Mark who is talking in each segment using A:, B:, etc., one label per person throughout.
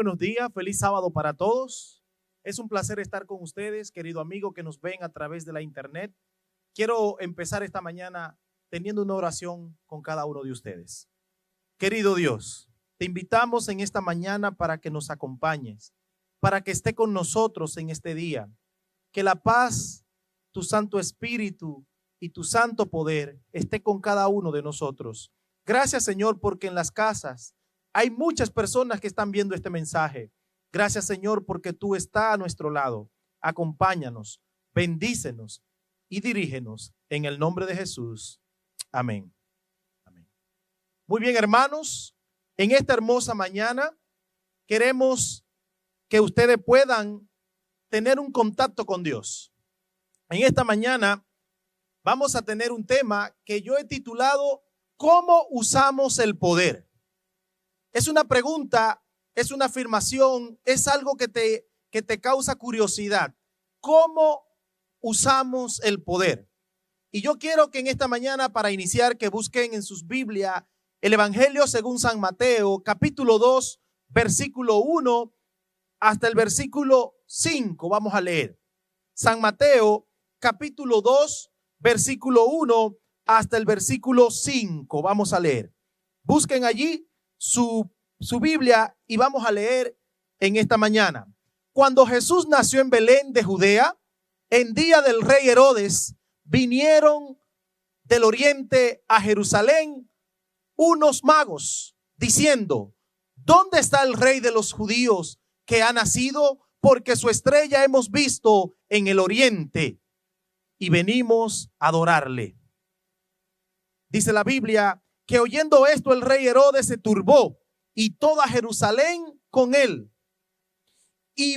A: buenos días, feliz sábado para todos. Es un placer estar con ustedes, querido amigo que nos ven a través de la internet. Quiero empezar esta mañana teniendo una oración con cada uno de ustedes. Querido Dios, te invitamos en esta mañana para que nos acompañes, para que esté con nosotros en este día. Que la paz, tu Santo Espíritu y tu santo poder esté con cada uno de nosotros. Gracias, Señor, porque en las casas hay muchas personas que están viendo este mensaje. Gracias, Señor, porque tú estás a nuestro lado. Acompáñanos, bendícenos y dirígenos en el nombre de Jesús. Amén. Amén. Muy bien, hermanos, en esta hermosa mañana queremos que ustedes puedan tener un contacto con Dios. En esta mañana vamos a tener un tema que yo he titulado ¿Cómo usamos el poder? Es una pregunta, es una afirmación, es algo que te causa curiosidad. ¿Cómo usamos el poder? Y yo quiero que en esta mañana, para iniciar, que busquen en sus Biblias el Evangelio según San Mateo, capítulo 2, versículo 1 hasta el versículo 5. Vamos a leer. San Mateo, capítulo 2, versículo 1 hasta el versículo 5. Vamos a leer. Busquen allí su Biblia y vamos a leer en esta mañana. Cuando Jesús nació en Belén de Judea, en día del rey Herodes, vinieron del oriente a Jerusalén unos magos, diciendo: ¿dónde está el rey de los judíos que ha nacido? Porque su estrella hemos visto en el oriente y venimos a adorarle. Dice la Biblia que oyendo esto el rey Herodes se turbó y toda Jerusalén con él. Y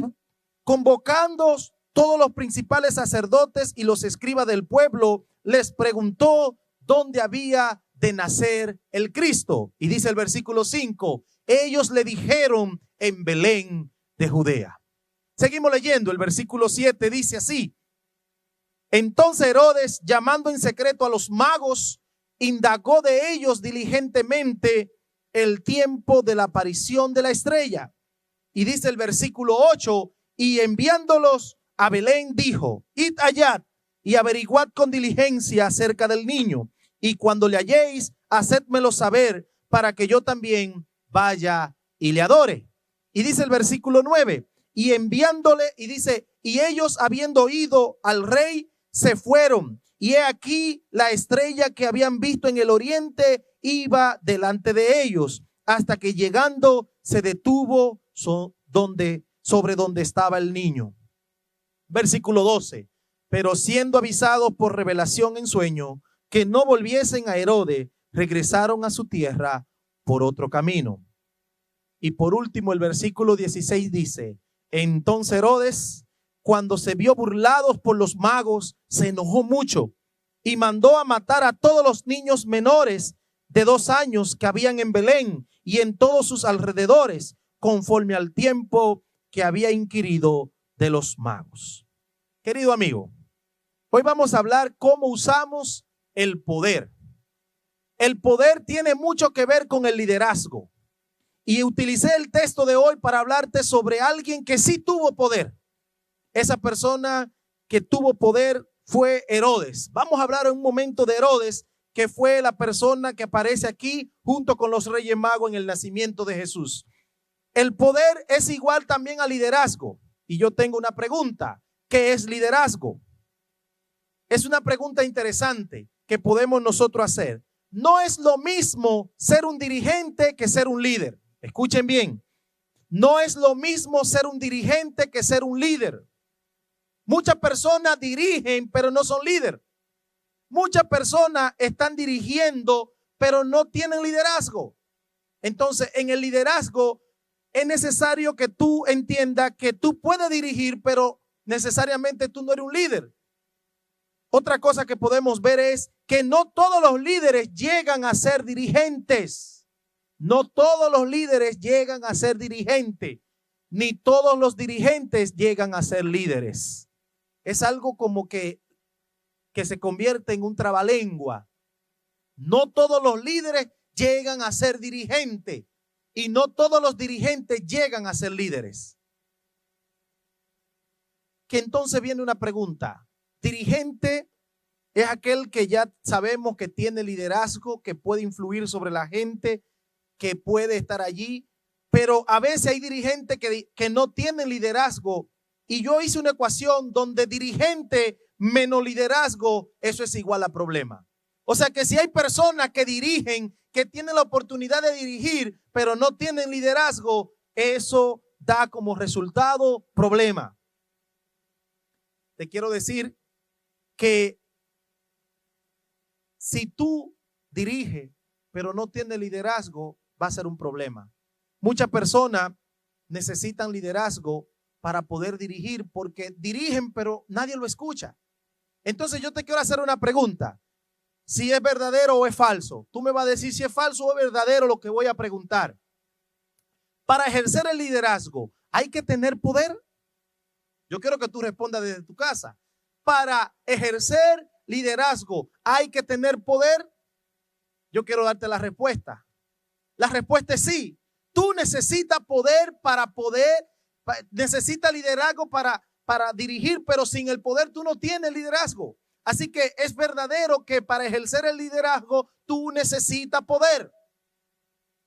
A: convocando todos los principales sacerdotes y los escribas del pueblo, les preguntó dónde había de nacer el Cristo. Y dice el versículo 5, ellos le dijeron: en Belén de Judea. Seguimos leyendo, el versículo 7 dice así: entonces Herodes, llamando en secreto a los magos, indagó de ellos diligentemente el tiempo de la aparición de la estrella. Y dice el versículo 8, y enviándolos a Belén dijo: id allá y averiguad con diligencia acerca del niño, y cuando le halléis, hacedmelo saber, para que yo también vaya y le adore. Y dice el versículo 9, y enviándole, y dice: y ellos habiendo ido al rey, se fueron. Y he aquí la estrella que habían visto en el oriente iba delante de ellos, hasta que llegando se detuvo sobre donde estaba el niño. Versículo 12. Pero siendo avisados por revelación en sueño que no volviesen a Herodes, regresaron a su tierra por otro camino. Y por último el versículo 16 dice: entonces Herodes, cuando se vio burlados por los magos, se enojó mucho y mandó a matar a todos los niños menores de 2 años que habían en Belén y en todos sus alrededores, conforme al tiempo que había inquirido de los magos. Querido amigo, hoy vamos a hablar cómo usamos el poder. El poder tiene mucho que ver con el liderazgo. Y utilicé el texto de hoy para hablarte sobre alguien que sí tuvo poder. Esa persona que tuvo poder fue Herodes. Vamos a hablar en un momento de Herodes, que fue la persona que aparece aquí junto con los Reyes Magos en el nacimiento de Jesús. El poder es igual también a liderazgo. Y yo tengo una pregunta: ¿qué es liderazgo? Es una pregunta interesante que podemos nosotros hacer. No es lo mismo ser un dirigente que ser un líder. Escuchen bien. No es lo mismo ser un dirigente que ser un líder. Muchas personas dirigen, pero no son líderes. Muchas personas están dirigiendo, pero no tienen liderazgo. Entonces, en el liderazgo es necesario que tú entiendas que tú puedes dirigir, pero necesariamente tú no eres un líder. Otra cosa que podemos ver es que no todos los líderes llegan a ser dirigentes. No todos los líderes llegan a ser dirigentes, ni todos los dirigentes llegan a ser líderes. Es algo como que se convierte en un trabalengua. No todos los líderes llegan a ser dirigentes. y no todos los dirigentes llegan a ser líderes. Que entonces viene una pregunta. Dirigente es aquel que ya sabemos que tiene liderazgo, que puede influir sobre la gente, que puede estar allí, pero a veces hay dirigentes que no tienen liderazgo, y yo hice una ecuación donde dirigente menos liderazgo, eso es igual a problema. O sea que si hay personas que dirigen, que tienen la oportunidad de dirigir, pero no tienen liderazgo, eso da como resultado problema. Te quiero decir que si tú diriges, pero no tienes liderazgo, va a ser un problema. Muchas personas necesitan liderazgo para poder dirigir, porque dirigen, pero nadie lo escucha. Entonces yo te quiero hacer una pregunta. Si es verdadero o es falso. Tú me vas a decir si es falso o es verdadero lo que voy a preguntar. Para ejercer el liderazgo, ¿hay que tener poder? Yo quiero que tú respondas desde tu casa. Para ejercer liderazgo, ¿hay que tener poder? Yo quiero darte la respuesta. La respuesta es sí. Tú necesitas poder necesitas liderazgo para dirigir, pero sin el poder tú no tienes liderazgo. Así que es verdadero que para ejercer el liderazgo tú necesitas poder.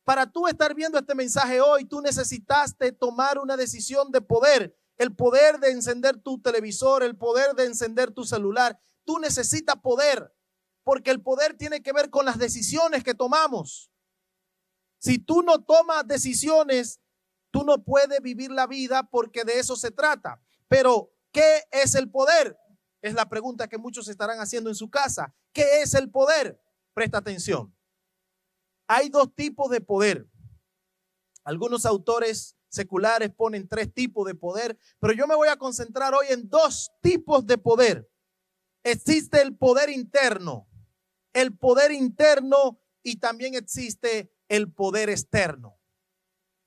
A: Para tú estar viendo este mensaje hoy, tú necesitaste tomar una decisión de poder. El poder de encender tu televisor, el poder de encender tu celular. Tú necesitas poder, porque el poder tiene que ver con las decisiones que tomamos. Si tú no tomas decisiones, tú no puedes vivir la vida, porque de eso se trata. Pero, ¿qué es el poder? Es la pregunta que muchos estarán haciendo en su casa. ¿Qué es el poder? Presta atención. Hay dos tipos de poder. Algunos autores seculares ponen 3 tipos de poder, pero yo me voy a concentrar hoy en 2 tipos de poder. Existe el poder interno y también existe el poder externo.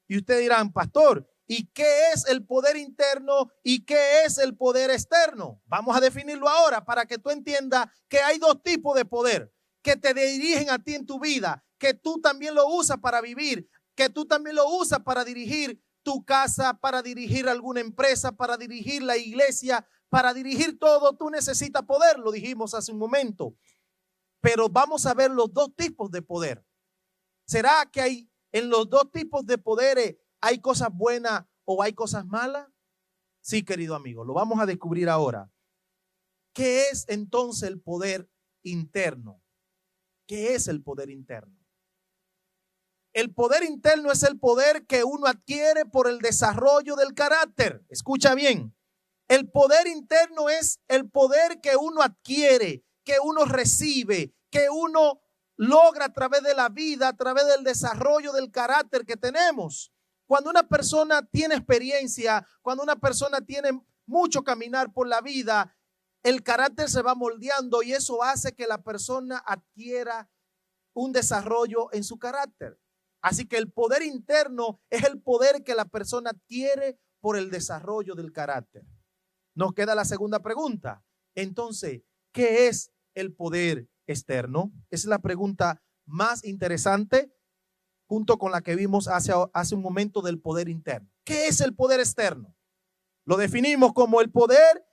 A: Y ustedes dirán, pastor, ¿y qué es el poder interno y qué es el poder externo? Vamos a definirlo ahora para que tú entiendas que hay 2 tipos de poder que te dirigen a ti en tu vida, que tú también lo usas para vivir, que tú también lo usas para dirigir tu casa, para dirigir alguna empresa, para dirigir la iglesia, para dirigir todo. Tú necesitas poder, lo dijimos hace un momento. Pero vamos a ver los 2 tipos de poder. ¿Será que en los 2 tipos de poderes hay cosas buenas o hay cosas malas? Sí, querido amigo, lo vamos a descubrir ahora. ¿Qué es entonces el poder interno? ¿Qué es el poder interno? El poder interno es el poder que uno adquiere por el desarrollo del carácter. Escucha bien. El poder interno es el poder que uno adquiere, que uno recibe, que uno logra a través de la vida, a través del desarrollo del carácter que tenemos. Cuando una persona tiene experiencia, cuando una persona tiene mucho caminar por la vida, el carácter se va moldeando y eso hace que la persona adquiera un desarrollo en su carácter. Así que el poder interno es el poder que la persona adquiere por el desarrollo del carácter. Nos queda la segunda pregunta. Entonces, ¿qué es el poder externo? Esa es la pregunta más interesante, junto con la que vimos hace un momento del poder interno. ¿Qué es el poder externo? Lo definimos como el poder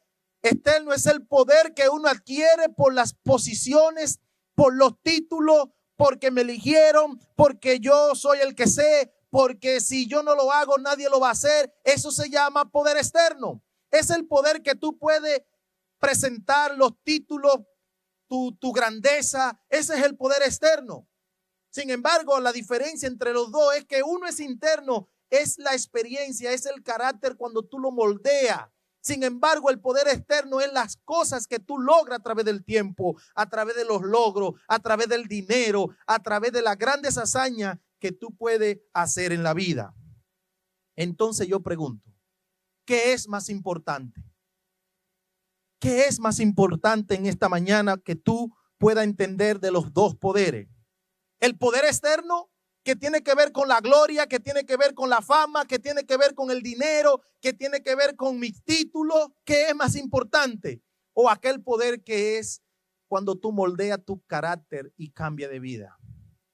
A: externo es el poder que uno adquiere por las posiciones, por los títulos, porque me eligieron, porque yo soy el que sé, porque si yo no lo hago nadie lo va a hacer. Eso se llama poder externo. Es el poder que tú puedes presentar, los títulos, tu grandeza. Ese es el poder externo. Sin embargo, la diferencia entre los dos es que uno es interno, es la experiencia, es el carácter cuando tú lo moldeas. Sin embargo, el poder externo es las cosas que tú logras a través del tiempo, a través de los logros, a través del dinero, a través de las grandes hazañas que tú puedes hacer en la vida. Entonces yo pregunto, ¿qué es más importante? ¿Qué es más importante en esta mañana que tú puedas entender de los 2 poderes? El poder externo, que tiene que ver con la gloria, que tiene que ver con la fama, que tiene que ver con el dinero, que tiene que ver con mis títulos. ¿Qué es más importante? O aquel poder que es cuando tú moldeas tu carácter y cambia de vida,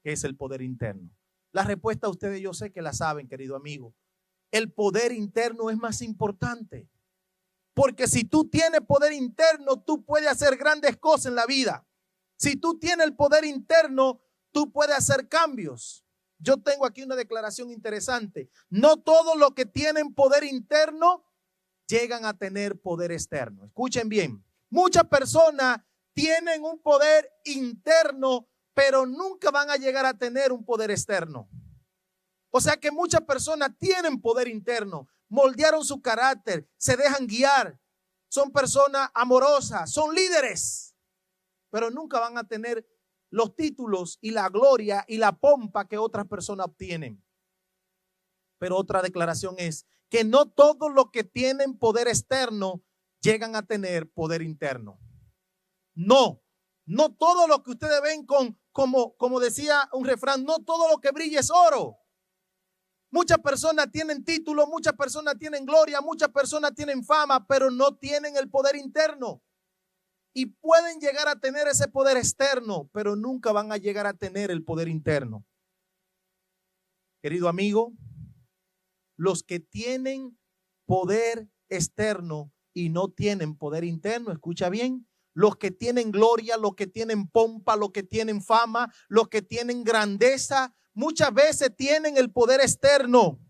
A: que es el poder interno. La respuesta a ustedes yo sé que la saben, querido amigo. El poder interno es más importante. Porque si tú tienes poder interno, tú puedes hacer grandes cosas en la vida. Si tú tienes el poder interno, tú puedes hacer cambios. Yo tengo aquí una declaración interesante. No todos los que tienen poder interno llegan a tener poder externo. Escuchen bien. Muchas personas tienen un poder interno, pero nunca van a llegar a tener un poder externo. O sea que muchas personas tienen poder interno, moldearon su carácter, se dejan guiar, son personas amorosas, son líderes, pero nunca van a tener los títulos y la gloria y la pompa que otras personas obtienen. Pero otra declaración es que no todos los que tienen poder externo llegan a tener poder interno. No todo lo que ustedes ven como decía un refrán, no todo lo que brilla es oro. Muchas personas tienen títulos, muchas personas tienen gloria, muchas personas tienen fama, pero no tienen el poder interno. Y pueden llegar a tener ese poder externo, pero nunca van a llegar a tener el poder interno. Querido amigo, los que tienen poder externo y no tienen poder interno, escucha bien, los que tienen gloria, los que tienen pompa, los que tienen fama, los que tienen grandeza, muchas veces tienen el poder externo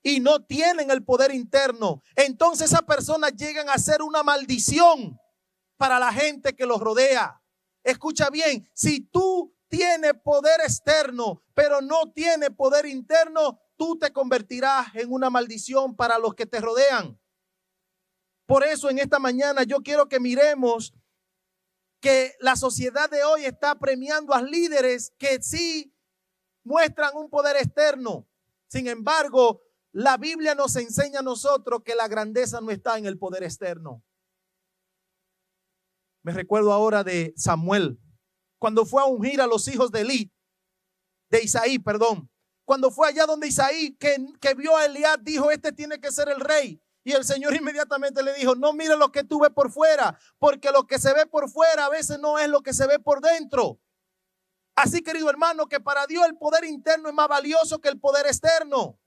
A: y no tienen el poder interno. Entonces esas personas llegan a ser una maldición para la gente que los rodea. Escucha bien, si tú tienes poder externo, pero no tienes poder interno, tú te convertirás en una maldición para los que te rodean. Por eso en esta mañana yo quiero que miremos que la sociedad de hoy está premiando a líderes que sí muestran un poder externo. Sin embargo, la Biblia nos enseña a nosotros que la grandeza no está en el poder externo. Me recuerdo ahora de Samuel, cuando fue a ungir a los hijos de Isaí. Cuando fue allá donde Isaí, que vio a Eliab, dijo, este tiene que ser el rey. Y el Señor inmediatamente le dijo, no mire lo que tú ves por fuera, porque lo que se ve por fuera a veces no es lo que se ve por dentro. Así, querido hermano, que para Dios el poder interno es más valioso que el poder externo.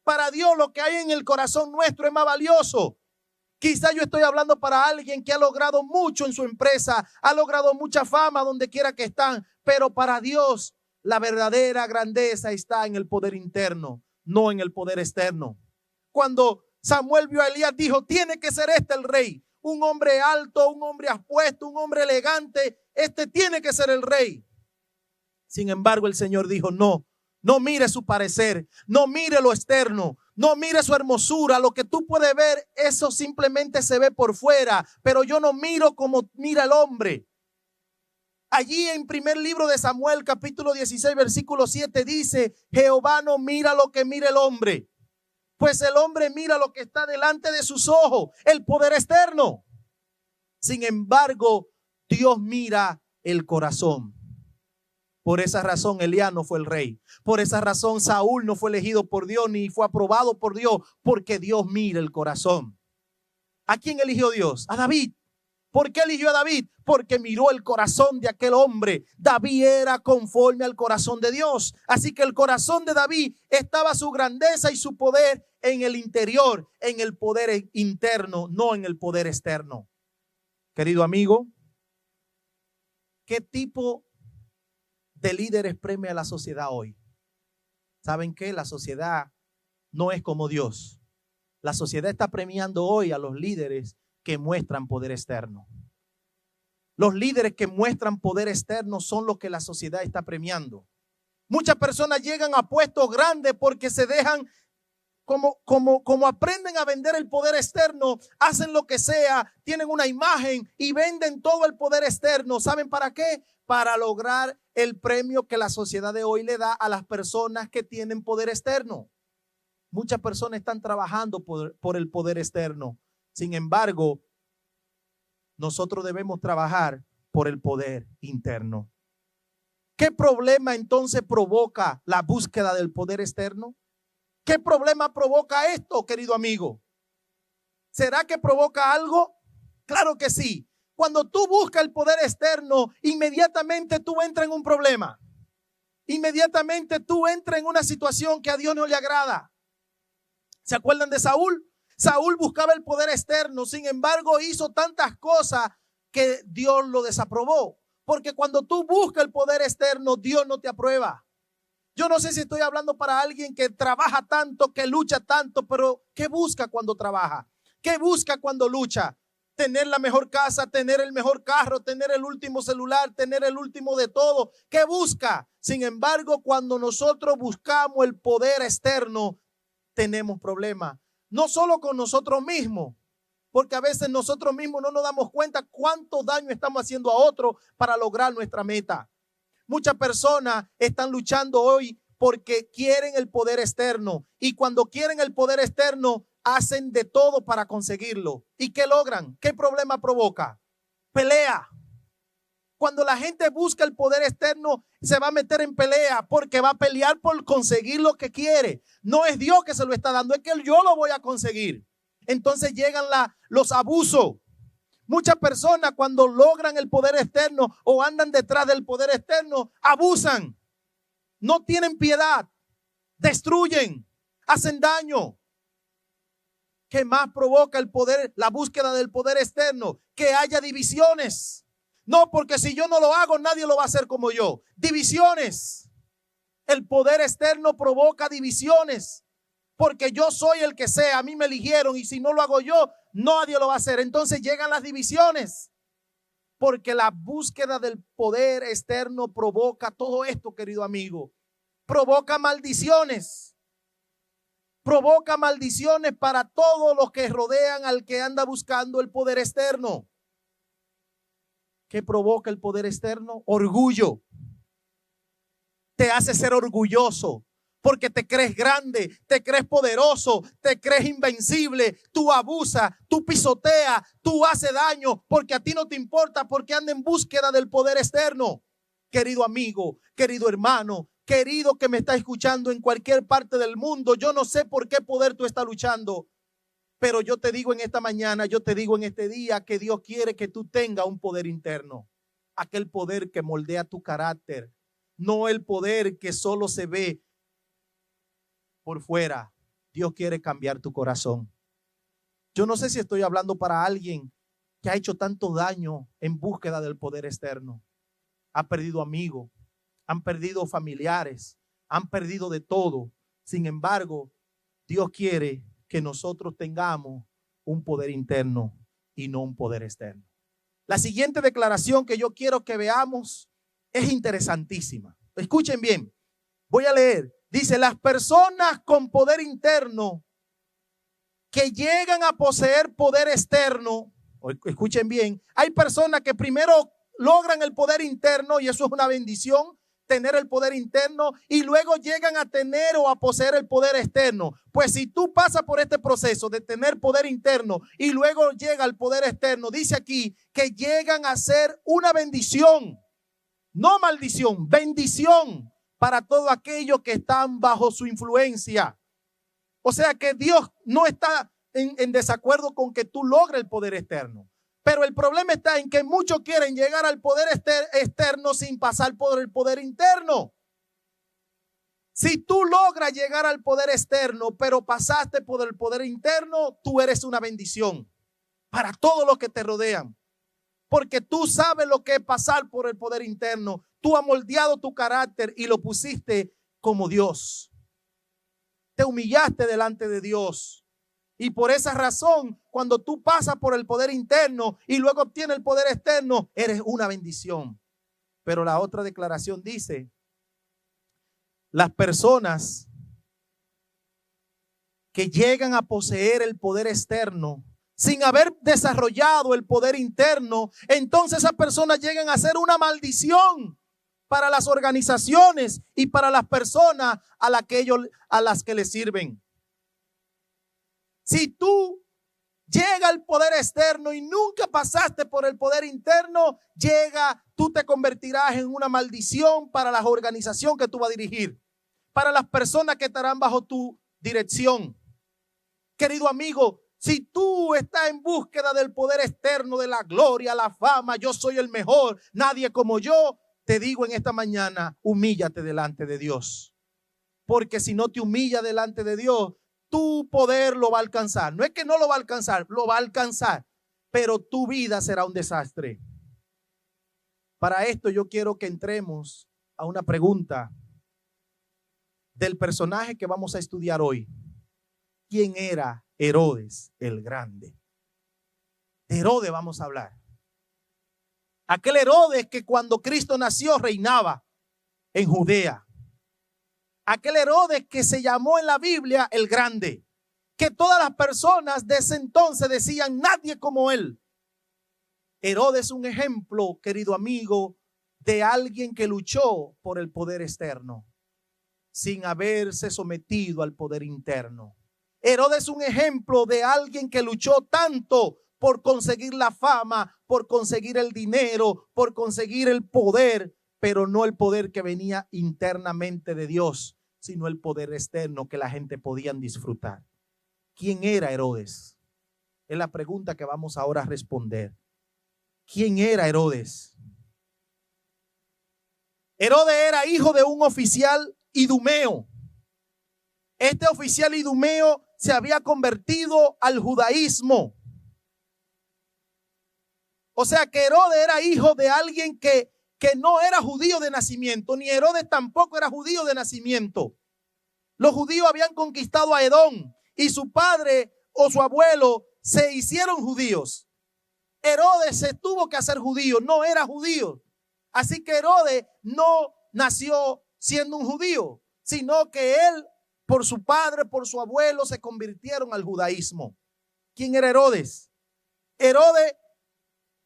A: Para Dios lo que hay en el corazón nuestro es más valioso. Quizá yo estoy hablando para alguien que ha logrado mucho en su empresa, ha logrado mucha fama donde quiera que están, pero para Dios la verdadera grandeza está en el poder interno, no en el poder externo. Cuando Samuel vio a Elías, dijo, tiene que ser este el rey, un hombre alto, un hombre apuesto, un hombre elegante, este tiene que ser el rey. Sin embargo, el Señor dijo, no mire su parecer, no mire lo externo, no mire su hermosura, lo que tú puedes ver, eso simplemente se ve por fuera, pero yo no miro como mira el hombre. Allí en primer libro de Samuel, capítulo 16, versículo 7, dice, Jehová no mira lo que mira el hombre, pues el hombre mira lo que está delante de sus ojos, el poder externo. Sin embargo, Dios mira el corazón. Por esa razón Elías no fue el rey. Por esa razón Saúl no fue elegido por Dios ni fue aprobado por Dios, porque Dios mira el corazón. ¿A quién eligió Dios? A David. ¿Por qué eligió a David? Porque miró el corazón de aquel hombre. David era conforme al corazón de Dios. Así que el corazón de David estaba su grandeza y su poder en el interior, en el poder interno, no en el poder externo. Querido amigo, ¿qué tipo de líderes premia la sociedad hoy? ¿Saben qué? La sociedad no es como Dios. La sociedad está premiando hoy a los líderes que muestran poder externo. Los líderes que muestran poder externo son los que la sociedad está premiando. Muchas personas llegan a puestos grandes porque se dejan, como aprenden a vender el poder externo, hacen lo que sea, tienen una imagen y venden todo el poder externo. ¿Saben para qué? Para lograr el premio que la sociedad de hoy le da a las personas que tienen poder externo. Muchas personas están trabajando por el poder externo. Sin embargo, nosotros debemos trabajar por el poder interno. ¿Qué problema entonces provoca la búsqueda del poder externo? ¿Qué problema provoca esto, querido amigo? ¿Será que provoca algo? Claro que sí. Cuando tú buscas el poder externo, inmediatamente tú entras en un problema. inmediatamente tú entras en una situación que a Dios no le agrada. ¿Se acuerdan de Saúl? Saúl buscaba el poder externo, sin embargo hizo tantas cosas que Dios lo desaprobó. Porque cuando tú buscas el poder externo, Dios no te aprueba. Yo no sé si estoy hablando para alguien que trabaja tanto, que lucha tanto, pero ¿qué busca cuando trabaja? ¿Qué busca cuando lucha? Tener la mejor casa, tener el mejor carro, tener el último celular, tener el último de todo. ¿Qué busca? Sin embargo, cuando nosotros buscamos el poder externo, tenemos problemas. No solo con nosotros mismos, porque a veces nosotros mismos no nos damos cuenta cuánto daño estamos haciendo a otros para lograr nuestra meta. Muchas personas están luchando hoy porque quieren el poder externo, y cuando quieren el poder externo hacen de todo para conseguirlo. ¿Y qué logran? ¿Qué problema provoca? Pelea. Cuando la gente busca el poder externo, se va a meter en pelea porque va a pelear por conseguir lo que quiere. No es Dios que se lo está dando, es que yo lo voy a conseguir. Entonces llegan los abusos. Muchas personas cuando logran el poder externo o andan detrás del poder externo, abusan, no tienen piedad, destruyen, hacen daño. ¿Qué más provoca el poder, la búsqueda del poder externo? Que haya divisiones. No, porque si yo no lo hago, nadie lo va a hacer como yo. Divisiones. El poder externo provoca divisiones. Porque yo soy el que sé, a mí me eligieron y si no lo hago yo, nadie lo va a hacer. Entonces llegan las divisiones. Porque la búsqueda del poder externo provoca todo esto, querido amigo. Provoca maldiciones. Provoca maldiciones para todos los que rodean al que anda buscando el poder externo. ¿Qué provoca el poder externo? Orgullo. Te hace ser orgulloso porque te crees grande, te crees poderoso, te crees invencible. Tú abusas, tú pisoteas, tú haces daño porque a ti no te importa, porque anda en búsqueda del poder externo. Querido amigo, querido hermano, querido que me está escuchando en cualquier parte del mundo, yo no sé por qué poder tú estás luchando, pero yo te digo en esta mañana, yo te digo en este día que Dios quiere que tú tengas un poder interno. Aquel poder que moldea tu carácter, no el poder que solo se ve por fuera. Dios quiere cambiar tu corazón. Yo no sé si estoy hablando para alguien que ha hecho tanto daño en búsqueda del poder externo. Ha perdido amigos, han perdido familiares, han perdido de todo. Sin embargo, Dios quiere que nosotros tengamos un poder interno y no un poder externo. La siguiente declaración que yo quiero que veamos es interesantísima. Escuchen bien, voy a leer. Dice, las personas con poder interno que llegan a poseer poder externo, escuchen bien, hay personas que primero logran el poder interno y eso es una bendición, tener el poder interno, y luego llegan a tener o a poseer el poder externo. Pues si tú pasas por este proceso de tener poder interno y luego llega el poder externo, dice aquí que llegan a ser una bendición, no maldición, bendición para todos aquellos que están bajo su influencia. O sea que Dios no está en desacuerdo con que tú logres el poder externo. Pero el problema está en que muchos quieren llegar al poder externo sin pasar por el poder interno. Si tú logras llegar al poder externo, pero pasaste por el poder interno, tú eres una bendición para todos los que te rodean. Porque tú sabes lo que es pasar por el poder interno. Tú has moldeado tu carácter y lo pusiste como Dios. Te humillaste delante de Dios. Y por esa razón, cuando tú pasas por el poder interno y luego obtienes el poder externo, eres una bendición. Pero la otra declaración dice, las personas que llegan a poseer el poder externo sin haber desarrollado el poder interno, entonces esas personas llegan a ser una maldición para las organizaciones y para las personas a las que les sirven. Si tú llegas al poder externo y nunca pasaste por el poder interno, tú te convertirás en una maldición para la organización que tú vas a dirigir, para las personas que estarán bajo tu dirección. Querido amigo, si tú estás en búsqueda del poder externo, de la gloria, la fama, yo soy el mejor, nadie como yo, te digo en esta mañana, humíllate delante de Dios. Porque si no te humillas delante de Dios, tu poder lo va a alcanzar. No es que no lo va a alcanzar, lo va a alcanzar. Pero tu vida será un desastre. Para esto yo quiero que entremos a una pregunta del personaje que vamos a estudiar hoy. ¿Quién era Herodes el Grande? De Herodes vamos a hablar. Aquel Herodes que cuando Cristo nació reinaba en Judea. Aquel Herodes que se llamó en la Biblia el Grande. Que todas las personas de ese entonces decían nadie como él. Herodes es un ejemplo, querido amigo, de alguien que luchó por el poder externo sin haberse sometido al poder interno. Herodes es un ejemplo de alguien que luchó tanto por conseguir la fama, por conseguir el dinero, por conseguir el poder, pero no el poder que venía internamente de Dios, sino el poder externo que la gente podía disfrutar. ¿Quién era Herodes? Es la pregunta que vamos ahora a responder. ¿Quién era Herodes? Herodes era hijo de un oficial idumeo. Este oficial idumeo se había convertido al judaísmo. O sea que Herodes era hijo de alguien que no era judío de nacimiento, ni Herodes tampoco era judío de nacimiento. Los judíos habían conquistado a Edom y su padre o su abuelo se hicieron judíos. Herodes se tuvo que hacer judío, no era judío. Así que Herodes no nació siendo un judío, sino que él, por su padre, por su abuelo, se convirtieron al judaísmo. ¿Quién era Herodes? Herodes,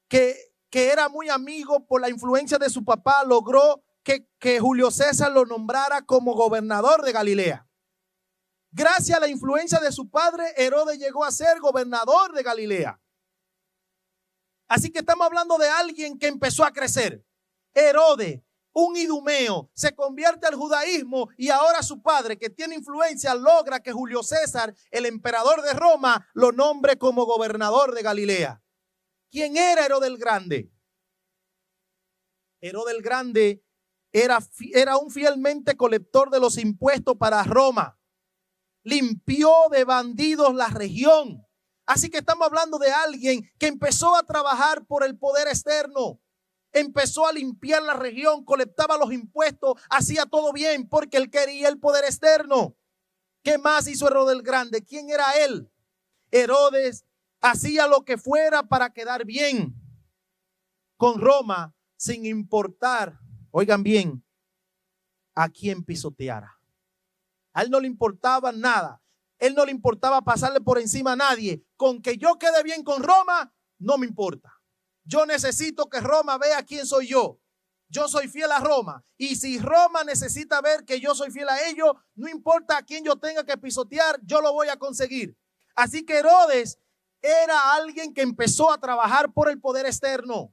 A: que era muy amigo por la influencia de su papá, logró que Julio César lo nombrara como gobernador de Galilea. Gracias a la influencia de su padre, Herodes llegó a ser gobernador de Galilea. Así que estamos hablando de alguien que empezó a crecer. Herodes, un idumeo, se convierte al judaísmo y ahora su padre, que tiene influencia, logra que Julio César, el emperador de Roma, lo nombre como gobernador de Galilea. ¿Quién era Herodes el Grande? Herodes el Grande era un fielmente colector de los impuestos para Roma. Limpió de bandidos la región. Así que estamos hablando de alguien que empezó a trabajar por el poder externo. Empezó a limpiar la región, colectaba los impuestos, hacía todo bien porque él quería el poder externo. ¿Qué más hizo Herodes el Grande? ¿Quién era él? Herodes hacía lo que fuera para quedar bien con Roma sin importar, oigan bien, a quién pisoteara. A él no le importaba nada. Él no le importaba pasarle por encima a nadie. Con que yo quede bien con Roma, no me importa. Yo necesito que Roma vea quién soy yo. Yo soy fiel a Roma. Y si Roma necesita ver que yo soy fiel a ellos, no importa a quién yo tenga que pisotear, yo lo voy a conseguir. Así que Herodes era alguien que empezó a trabajar por el poder externo.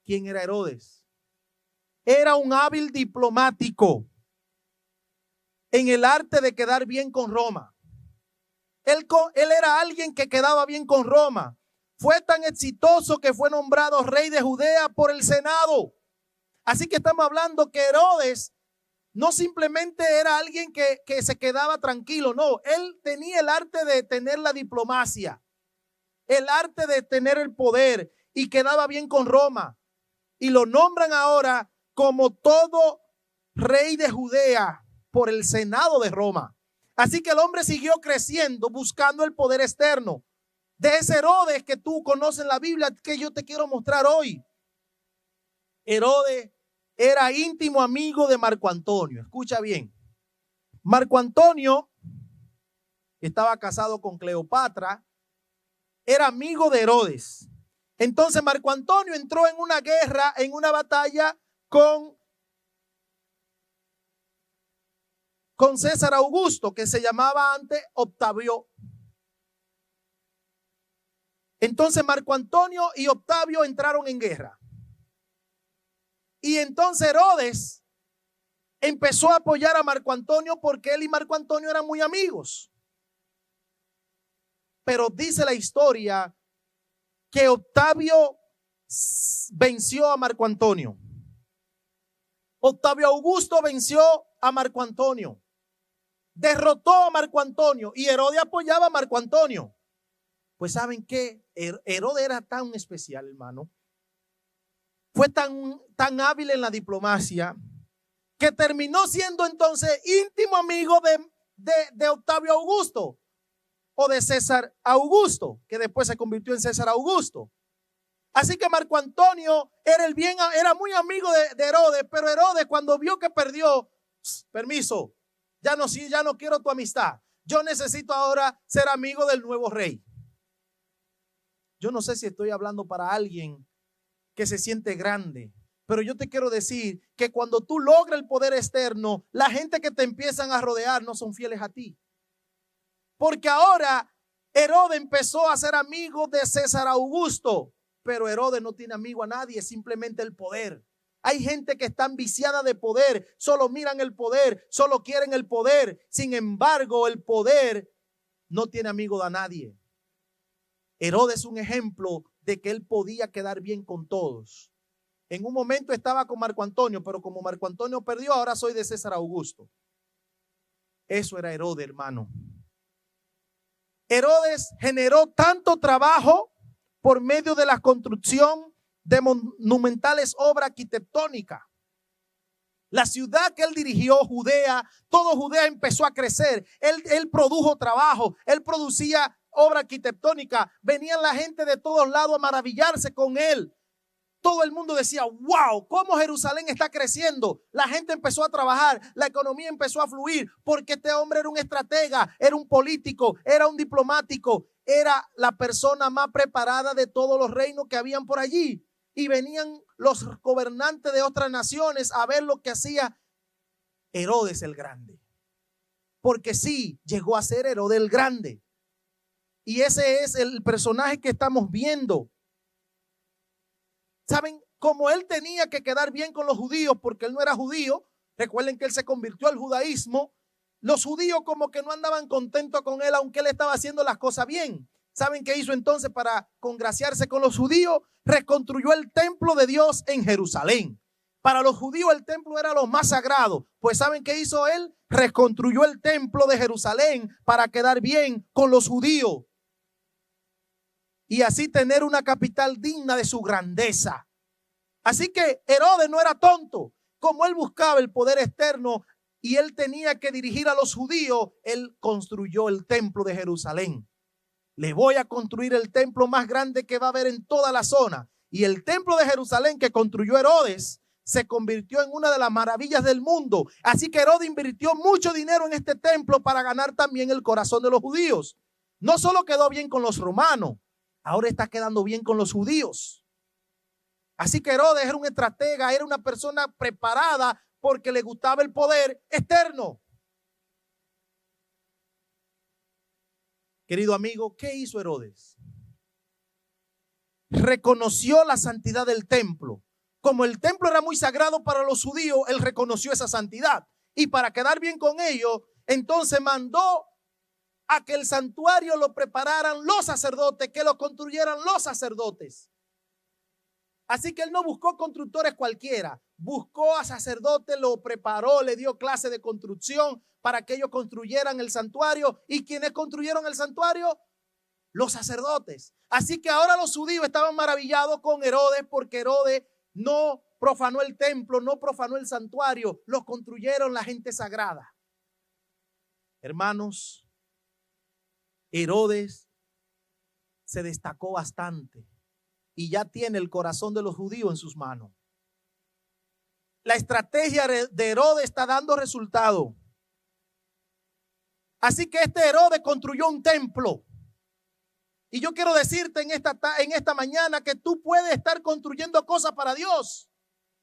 A: ¿Quién era Herodes? Era un hábil diplomático en el arte de quedar bien con Roma. Él era alguien que quedaba bien con Roma. Fue tan exitoso que fue nombrado rey de Judea por el Senado. Así que estamos hablando que Herodes no simplemente era alguien que se quedaba tranquilo, no. Él tenía el arte de tener la diplomacia, el arte de tener el poder y quedaba bien con Roma. Y lo nombran ahora como todo rey de Judea por el Senado de Roma. Así que el hombre siguió creciendo buscando el poder externo. De ese Herodes que tú conoces en la Biblia, que yo te quiero mostrar hoy. Herodes era íntimo amigo de Marco Antonio. Escucha bien. Marco Antonio estaba casado con Cleopatra. Era amigo de Herodes. Entonces Marco Antonio entró en una guerra, en una batalla con César Augusto, que se llamaba antes Octavio. Entonces Marco Antonio y Octavio entraron en guerra. Y entonces Herodes empezó a apoyar a Marco Antonio porque él y Marco Antonio eran muy amigos. Pero dice la historia que Octavio venció a Marco Antonio. Octavio Augusto venció a Marco Antonio. Derrotó a Marco Antonio y Herodes apoyaba a Marco Antonio. Pues ¿saben qué? Herodes era tan especial, hermano. Fue tan hábil en la diplomacia que terminó siendo entonces íntimo amigo de Octavio Augusto o de César Augusto, que después se convirtió en César Augusto. Así que Marco Antonio era muy amigo de Herodes, pero Herodes cuando vio que perdió, permiso, ya no quiero tu amistad. Yo necesito ahora ser amigo del nuevo rey. Yo no sé si estoy hablando para alguien que se siente grande, pero yo te quiero decir que cuando tú logras el poder externo, la gente que te empiezan a rodear no son fieles a ti. Porque ahora Herodes empezó a ser amigo de César Augusto, pero Herodes no tiene amigo a nadie, es simplemente el poder. Hay gente que está viciada de poder, solo miran el poder, solo quieren el poder. Sin embargo, el poder no tiene amigo de nadie. Herodes es un ejemplo de que él podía quedar bien con todos. En un momento estaba con Marco Antonio, pero como Marco Antonio perdió, ahora soy de César Augusto. Eso era Herodes, hermano. Herodes generó tanto trabajo por medio de la construcción de monumentales obras arquitectónicas. La ciudad que él dirigió, Judea, todo Judea empezó a crecer. Él produjo trabajo, él producía obra arquitectónica. Venían la gente de todos lados a maravillarse con él. Todo el mundo decía, wow, cómo Jerusalén está creciendo. La gente empezó a trabajar, la economía empezó a fluir, porque este hombre era un estratega, era un político, era un diplomático, era la persona más preparada de todos los reinos que habían por allí. Y venían los gobernantes de otras naciones a ver lo que hacía Herodes el Grande. Porque sí, llegó a ser Herodes el Grande. Y ese es el personaje que estamos viendo. ¿Saben? Como él tenía que quedar bien con los judíos porque él no era judío, recuerden que él se convirtió al judaísmo, los judíos como que no andaban contentos con él aunque él estaba haciendo las cosas bien. ¿Saben qué hizo entonces para congraciarse con los judíos? Reconstruyó el templo de Dios en Jerusalén. Para los judíos el templo era lo más sagrado. Pues ¿saben qué hizo él? Reconstruyó el templo de Jerusalén para quedar bien con los judíos. Y así tener una capital digna de su grandeza. Así que Herodes no era tonto. Como él buscaba el poder externo y él tenía que dirigir a los judíos, él construyó el templo de Jerusalén. Le voy a construir el templo más grande que va a haber en toda la zona. Y el templo de Jerusalén que construyó Herodes se convirtió en una de las maravillas del mundo. Así que Herodes invirtió mucho dinero en este templo para ganar también el corazón de los judíos. No solo quedó bien con los romanos, ahora está quedando bien con los judíos. Así que Herodes era un estratega, era una persona preparada porque le gustaba el poder externo. Querido amigo, ¿qué hizo Herodes? Reconoció la santidad del templo. Como el templo era muy sagrado para los judíos, él reconoció esa santidad. Y para quedar bien con ellos, entonces mandó a que el santuario lo prepararan los sacerdotes, que lo construyeran los sacerdotes. Así que él no buscó constructores cualquiera, buscó a sacerdotes, lo preparó, le dio clase de construcción para que ellos construyeran el santuario. ¿Y quiénes construyeron el santuario? Los sacerdotes. Así que ahora los judíos estaban maravillados con Herodes porque Herodes no profanó el templo, no profanó el santuario, lo construyeron la gente sagrada. Hermanos, Herodes se destacó bastante y ya tiene el corazón de los judíos en sus manos. La estrategia de Herodes está dando resultado. Así que este Herodes construyó un templo. Y yo quiero decirte en esta mañana que tú puedes estar construyendo cosas para Dios.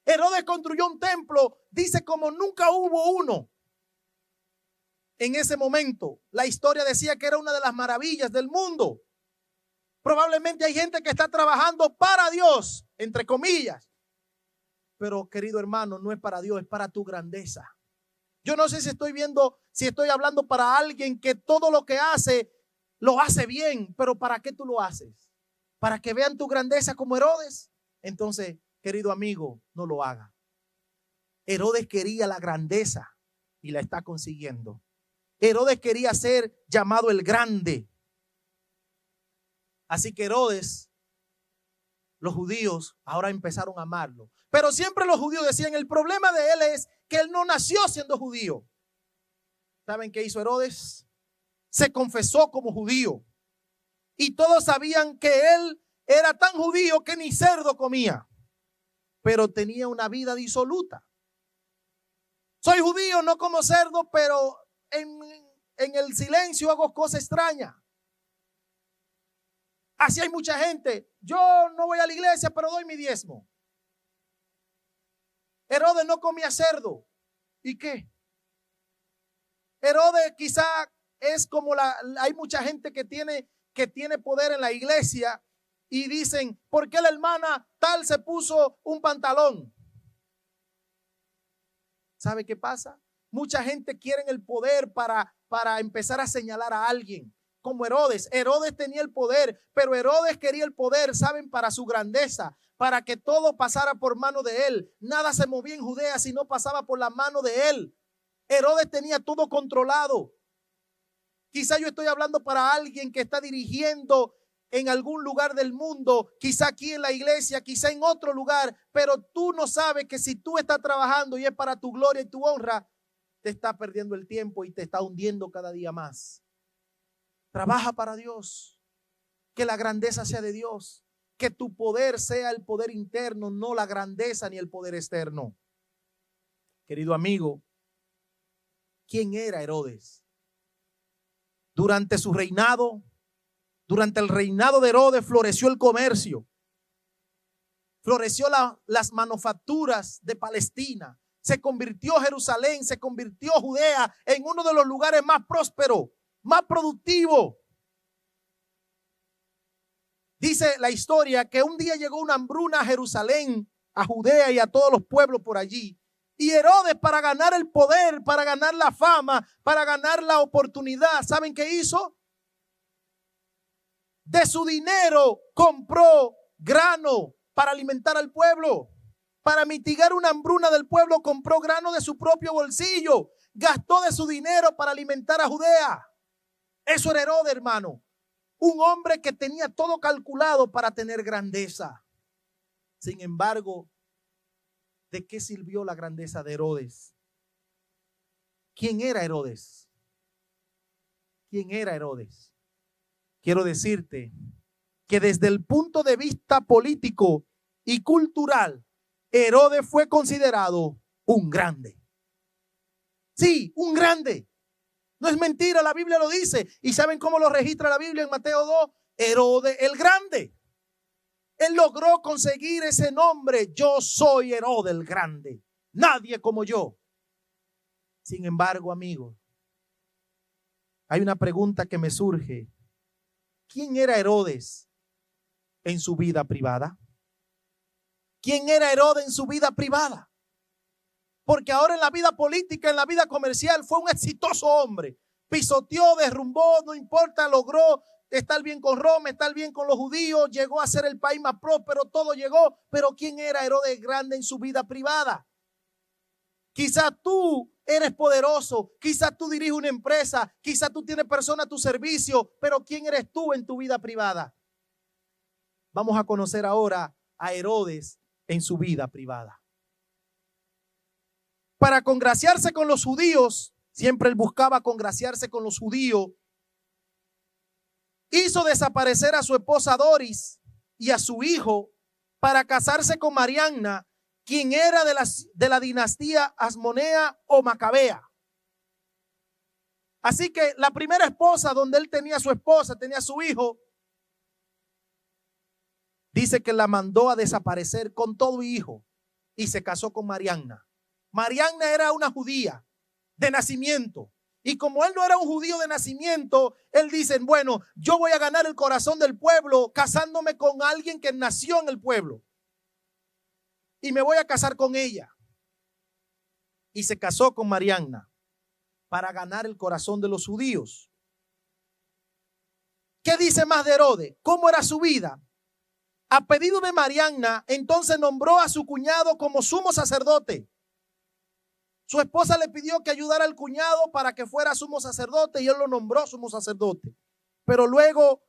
A: Herodes construyó un templo, dice como nunca hubo uno. En ese momento, la historia decía que era una de las maravillas del mundo. Probablemente hay gente que está trabajando para Dios, entre comillas. Pero, querido hermano, no es para Dios, es para tu grandeza. Yo no sé si estoy hablando para alguien que todo lo que hace, lo hace bien. Pero ¿para qué tú lo haces? ¿Para que vean tu grandeza como Herodes? Entonces, querido amigo, no lo haga. Herodes quería la grandeza y la está consiguiendo. Herodes quería ser llamado el grande. Así que Herodes, los judíos ahora empezaron a amarlo. Pero siempre los judíos decían, el problema de él es que él no nació siendo judío. ¿Saben qué hizo Herodes? Se confesó como judío. Y todos sabían que él era tan judío que ni cerdo comía. Pero tenía una vida disoluta. Soy judío, no como cerdo, pero en el silencio hago cosas extrañas. Así hay mucha gente. Yo no voy a la iglesia, pero doy mi diezmo. Herodes no comía cerdo. ¿Y qué? Herodes quizá es como hay mucha gente que tiene poder en la iglesia y dicen, ¿por qué la hermana tal se puso un pantalón? ¿Sabe qué pasa? Mucha gente quiere el poder para empezar a señalar a alguien. Como Herodes. Herodes tenía el poder, pero Herodes quería el poder, ¿saben? Para su grandeza, para que todo pasara por mano de él. Nada se movía en Judea si no pasaba por la mano de él. Herodes tenía todo controlado. Quizá yo estoy hablando para alguien que está dirigiendo en algún lugar del mundo, quizá aquí en la iglesia, quizá en otro lugar, pero tú no sabes que si tú estás trabajando y es para tu gloria y tu honra, te está perdiendo el tiempo y te está hundiendo cada día más. Trabaja para Dios, que la grandeza sea de Dios, que tu poder sea el poder interno, no la grandeza ni el poder externo. Querido amigo, ¿quién era Herodes? Durante su reinado, durante el reinado de Herodes floreció el comercio, floreció las manufacturas de Palestina, se convirtió Jerusalén, se convirtió Judea en uno de los lugares más prósperos, más productivos. Dice la historia que un día llegó una hambruna a Jerusalén, a Judea y a todos los pueblos por allí. Y Herodes, para ganar el poder, para ganar la fama, para ganar la oportunidad, ¿saben qué hizo? De su dinero compró grano para alimentar al pueblo. Para mitigar una hambruna del pueblo, compró grano de su propio bolsillo. Gastó de su dinero para alimentar a Judea. Eso era Herodes, hermano. Un hombre que tenía todo calculado para tener grandeza. Sin embargo, ¿de qué sirvió la grandeza de Herodes? ¿Quién era Herodes? ¿Quién era Herodes? Quiero decirte que desde el punto de vista político y cultural, Herodes fue considerado un grande. Sí, un grande. No es mentira, la Biblia lo dice. ¿Y saben cómo lo registra la Biblia en Mateo 2? Herodes el Grande. Él logró conseguir ese nombre. Yo soy Herodes el Grande. Nadie como yo. Sin embargo, amigos, hay una pregunta que me surge. ¿Quién era Herodes en su vida privada? ¿Quién era Herodes en su vida privada? Porque ahora en la vida política, en la vida comercial, fue un exitoso hombre. Pisoteó, derrumbó, no importa, logró estar bien con Roma, estar bien con los judíos, llegó a ser el país más próspero, todo llegó. Pero ¿quién era Herodes Grande en su vida privada? Quizás tú eres poderoso, quizás tú diriges una empresa, quizás tú tienes personas a tu servicio, pero ¿quién eres tú en tu vida privada? Vamos a conocer ahora a Herodes en su vida privada. Para congraciarse con los judíos, siempre él buscaba congraciarse con los judíos, hizo desaparecer a su esposa Doris y a su hijo para casarse con Marianna, quien era de la dinastía Asmonea o Macabea. Así que la primera esposa, donde él tenía a su esposa, tenía a su hijo, dice que la mandó a desaparecer con todo hijo y se casó con Marianna. Marianna era una judía de nacimiento. Y como él no era un judío de nacimiento, él dice, bueno, yo voy a ganar el corazón del pueblo casándome con alguien que nació en el pueblo. Y me voy a casar con ella. Y se casó con Marianna para ganar el corazón de los judíos. ¿Qué dice más de Herodes? ¿Cómo era su vida? A pedido de Marianna, entonces nombró a su cuñado como sumo sacerdote. Su esposa le pidió que ayudara al cuñado para que fuera sumo sacerdote y él lo nombró sumo sacerdote. Pero luego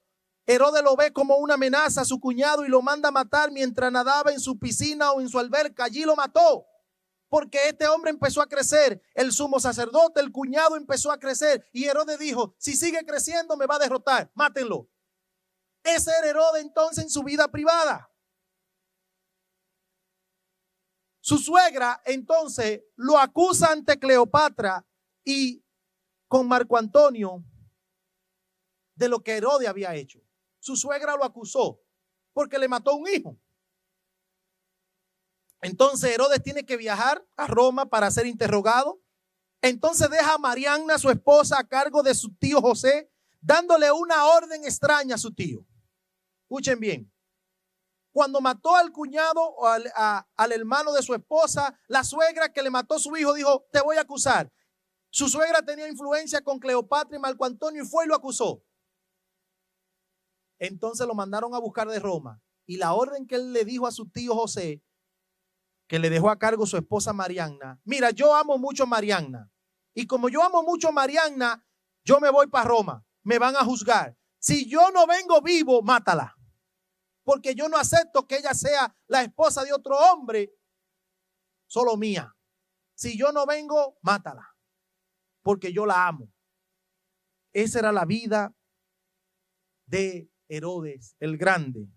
A: Herodes lo ve como una amenaza a su cuñado y lo manda a matar mientras nadaba en su piscina o en su alberca. Allí lo mató porque este hombre empezó a crecer. El sumo sacerdote, el cuñado empezó a crecer y Herodes dijo, si sigue creciendo me va a derrotar, mátenlo. Ese era Herodes entonces en su vida privada. Su suegra entonces lo acusa ante Cleopatra y con Marco Antonio de lo que Herodes había hecho. Su suegra lo acusó porque le mató un hijo. Entonces Herodes tiene que viajar a Roma para ser interrogado. Entonces deja a Marianna, su esposa, a cargo de su tío José, dándole una orden extraña a su tío. Escuchen bien. Cuando mató al cuñado o al hermano de su esposa, la suegra que le mató a su hijo dijo, te voy a acusar. Su suegra tenía influencia con Cleopatra y Marco Antonio y fue y lo acusó. Entonces lo mandaron a buscar de Roma. Y la orden que él le dijo a su tío José, que le dejó a cargo su esposa Marianna, mira, yo amo mucho a Marianna. Y como yo amo mucho a Marianna, yo me voy para Roma. Me van a juzgar. Si yo no vengo vivo, mátala. Porque yo no acepto que ella sea la esposa de otro hombre, solo mía. Si yo no vengo, mátala. Porque yo la amo. Esa era la vida de Herodes el Grande.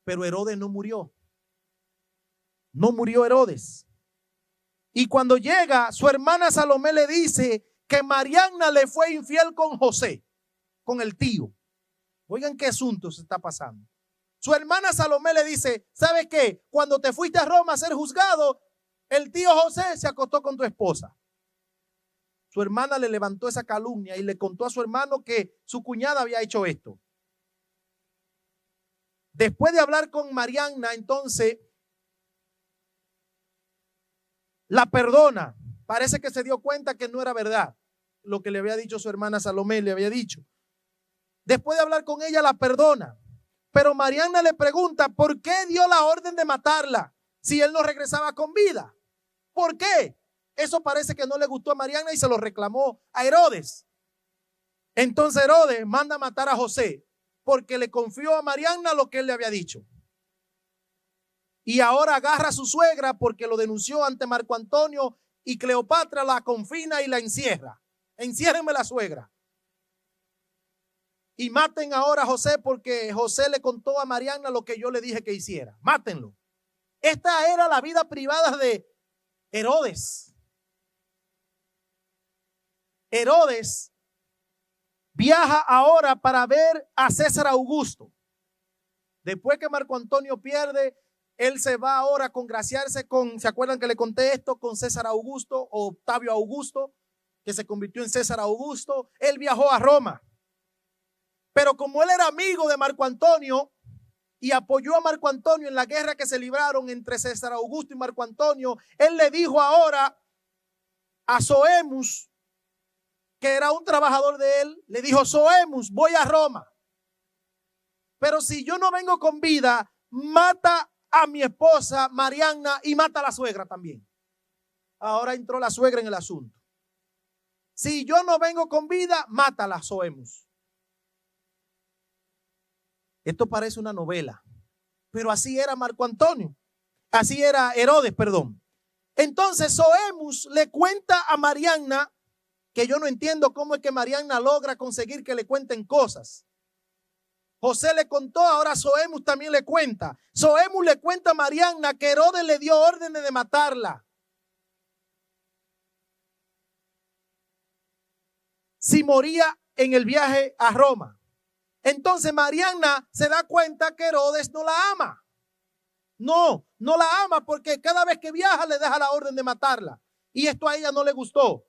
A: Pero Herodes no murió. No murió Herodes. Y cuando llega, su hermana Salomé le dice que Marianna le fue infiel con José, con el tío. Oigan qué asunto se está pasando. Su hermana Salomé le dice, ¿sabes qué? Cuando te fuiste a Roma a ser juzgado, el tío José se acostó con tu esposa. Su hermana le levantó esa calumnia y le contó a su hermano que su cuñada había hecho esto. Después de hablar con Marianna, entonces, la perdona. Parece que se dio cuenta que no era verdad lo que le había dicho su hermana Salomé, le había dicho. Después de hablar con ella, la perdona. Pero Marianna le pregunta, ¿por qué dio la orden de matarla si él no regresaba con vida? ¿Por qué? Eso parece que no le gustó a Marianna y se lo reclamó a Herodes. Entonces Herodes manda a matar a José porque le confió a Marianna lo que él le había dicho. Y ahora agarra a su suegra porque lo denunció ante Marco Antonio y Cleopatra la confina y la encierra. Enciérrenme la suegra. Y maten ahora a José porque José le contó a Marianna lo que yo le dije que hiciera. Mátenlo. Esta era la vida privada de Herodes. Herodes viaja ahora para ver a César Augusto. Después que Marco Antonio pierde, él se va ahora a congraciarse con, ¿se acuerdan que le conté esto? Con César Augusto o Octavio Augusto, que se convirtió en César Augusto. Él viajó a Roma. Pero como él era amigo de Marco Antonio y apoyó a Marco Antonio en la guerra que se libraron entre César Augusto y Marco Antonio, él le dijo ahora a Soemus, que era un trabajador de él, le dijo, Soemus, voy a Roma. Pero si yo no vengo con vida, mata a mi esposa Marianna y mata a la suegra también. Ahora entró la suegra en el asunto. Si yo no vengo con vida, mátala, Soemus. Esto parece una novela, pero así era Marco Antonio, así era Herodes, perdón. Entonces Soemus le cuenta a Marianna, que yo no entiendo cómo es que Marianna logra conseguir que le cuenten cosas. José le contó, ahora Soemus también le cuenta. Soemus le cuenta a Marianna que Herodes le dio órdenes de matarla. Si moría en el viaje a Roma. Entonces Marianna se da cuenta que Herodes no la ama. No la ama porque cada vez que viaja le deja la orden de matarla. Y esto a ella no le gustó.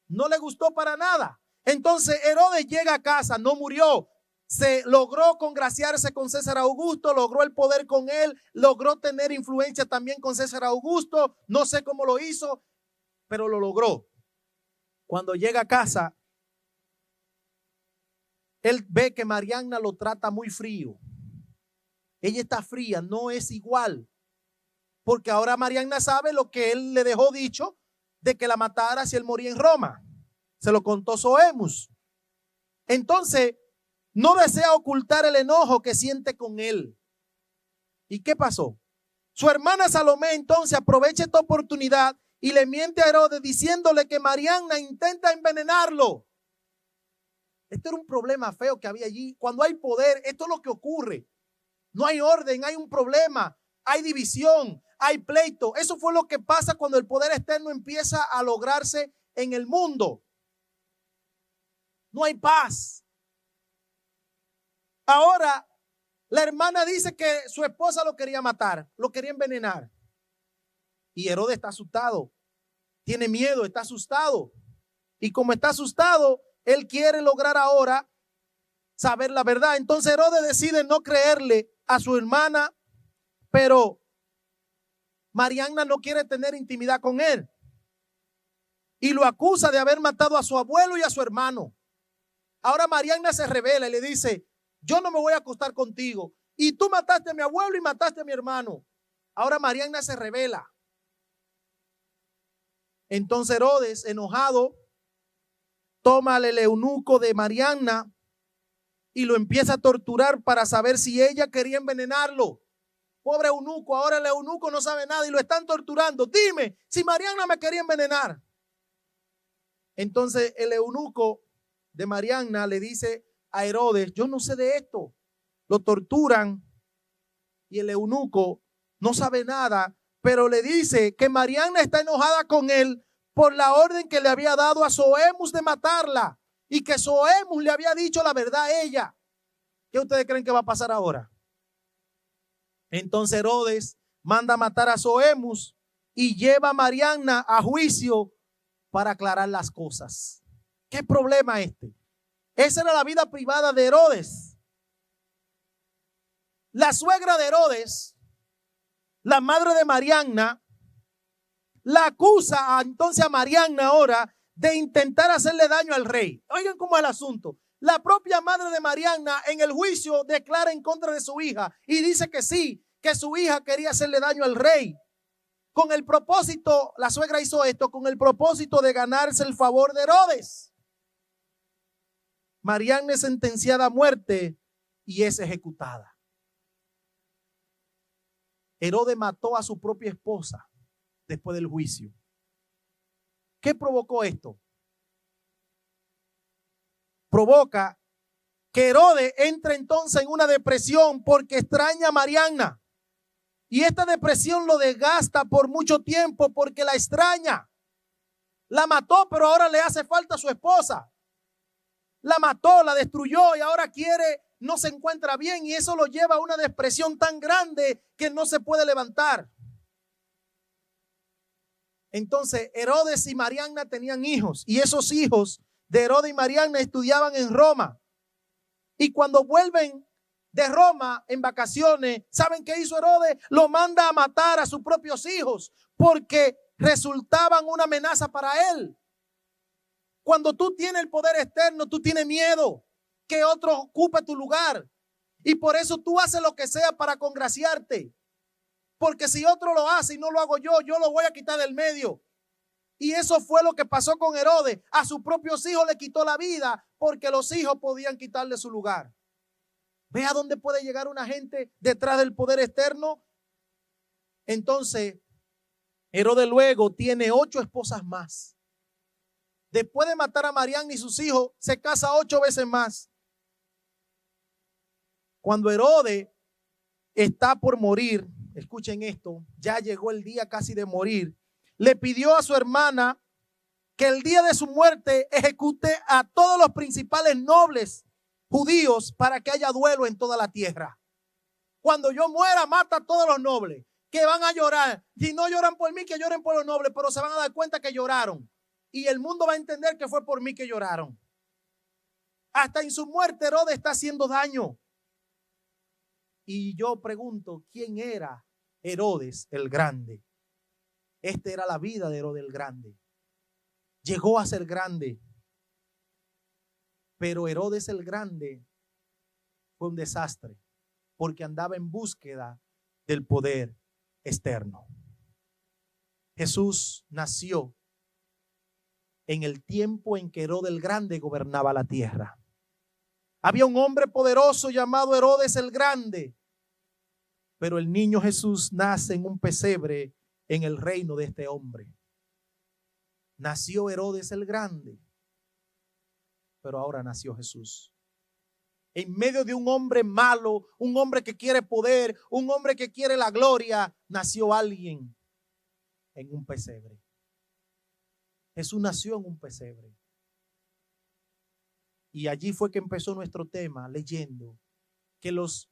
A: No le gustó para nada. Entonces Herodes llega a casa, no murió. Se logró congraciarse con César Augusto, logró el poder con él, logró tener influencia también con César Augusto. No sé cómo lo hizo, pero lo logró. Cuando llega a casa, él ve que Marianna lo trata muy frío. ella está fría, no es igual. Porque ahora Marianna sabe lo que él le dejó dicho de que la matara si él moría en Roma. Se lo contó Sohemus. Entonces, no desea ocultar el enojo que siente con él. ¿Y qué pasó? Su hermana Salomé entonces aprovecha esta oportunidad y le miente a Herodes diciéndole que Marianna intenta envenenarlo. Esto era un problema feo que había allí. Cuando hay poder, esto es lo que ocurre. No hay orden, hay un problema, hay división, hay pleito. Eso fue lo que pasa cuando el poder externo empieza a lograrse en el mundo. No hay paz. Ahora, la hermana dice que su esposa lo quería matar, lo quería envenenar. Y Herodes está asustado, tiene miedo, está asustado. Y como está asustado, él quiere lograr ahora saber la verdad. Entonces Herodes decide no creerle a su hermana, pero Marianna no quiere tener intimidad con él. Y lo acusa de haber matado a su abuelo y a su hermano. Ahora Marianna se revela y le dice, yo no me voy a acostar contigo. Y tú mataste a mi abuelo y mataste a mi hermano. Ahora Marianna se revela. Entonces Herodes, enojado, toma al eunuco de Marianna y lo empieza a torturar para saber si ella quería envenenarlo. Pobre eunuco, ahora el eunuco no sabe nada y lo están torturando. Dime si Marianna me quería envenenar. Entonces el eunuco de Marianna le dice a Herodes, yo no sé de esto. Lo torturan y el eunuco no sabe nada, pero le dice que Marianna está enojada con él por la orden que le había dado a Sohemus de matarla y que Sohemus le había dicho la verdad a ella. ¿Qué ustedes creen que va a pasar ahora? Entonces Herodes manda a matar a Sohemus y lleva a Marianna a juicio para aclarar las cosas. ¿Qué problema este? Esa era la vida privada de Herodes. La suegra de Herodes, la madre de Marianna, la acusa entonces a Marianna ahora de intentar hacerle daño al rey. Oigan cómo es el asunto. La propia madre de Marianna en el juicio declara en contra de su hija y dice que sí, que su hija quería hacerle daño al rey. Con el propósito, la suegra hizo esto con el propósito de ganarse el favor de Herodes. Marianna es sentenciada a muerte y es ejecutada. Herodes mató a su propia esposa después del juicio. ¿Qué provocó esto? Provoca que Herodes entre entonces en una depresión porque extraña a Marianna. Y esta depresión lo desgasta por mucho tiempo porque la extraña. La mató, pero ahora le hace falta a su esposa. La mató, la destruyó y ahora no se encuentra bien y eso lo lleva a una depresión tan grande que no se puede levantar. Entonces Herodes y Marianna tenían hijos y esos hijos de Herodes y Marianna estudiaban en Roma. Y cuando vuelven de Roma en vacaciones, ¿saben qué hizo Herodes? Lo manda a matar a sus propios hijos porque resultaban una amenaza para él. Cuando tú tienes el poder externo, tú tienes miedo que otro ocupe tu lugar. Y por eso tú haces lo que sea para congraciarte. Porque si otro lo hace y no lo hago yo lo voy a quitar del medio. Y eso fue lo que pasó con Herodes. A sus propios hijos le quitó la vida porque los hijos podían quitarle su lugar. ¿Ve a dónde puede llegar una gente detrás del poder externo? Entonces, Herodes luego tiene 8 esposas más. Después de matar a Marianna y sus hijos, se casa 8 veces más. Cuando Herodes está por morir, escuchen esto, ya llegó el día casi de morir, le pidió a su hermana que el día de su muerte ejecute a todos los principales nobles judíos para que haya duelo en toda la tierra. Cuando yo muera, mata a todos los nobles que van a llorar. Si no lloran por mí, que lloren por los nobles, pero se van a dar cuenta que lloraron. Y el mundo va a entender que fue por mí que lloraron. Hasta en su muerte Herodes está haciendo daño. Y yo pregunto, ¿quién era Herodes el Grande? Esta era la vida de Herodes el Grande. Llegó a ser grande. Pero Herodes el Grande fue un desastre. porque andaba en búsqueda del poder externo. Jesús nació en el tiempo en que Herodes el Grande gobernaba la tierra. Había un hombre poderoso llamado Herodes el Grande, pero el niño Jesús nace en un pesebre en el reino de este hombre. Nació Herodes el Grande, pero ahora nació Jesús. En medio de un hombre malo, un hombre que quiere poder, un hombre que quiere la gloria, nació alguien en un pesebre. Jesús nació en un pesebre. Y allí fue que empezó nuestro tema, leyendo que los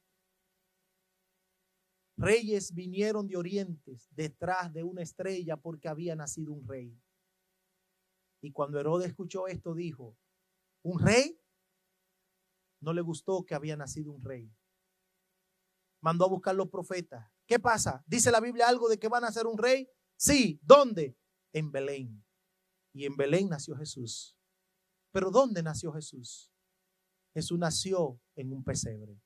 A: reyes vinieron de oriente detrás de una estrella porque había nacido un rey. Y cuando Herodes escuchó esto, dijo: ¿un rey? No le gustó que había nacido un rey. Mandó a buscar los profetas. ¿Qué pasa? ¿Dice la Biblia algo de que van a nacer un rey? Sí. ¿Dónde? En Belén. Y en Belén nació Jesús. ¿Pero dónde nació Jesús? Jesús nació en un pesebre.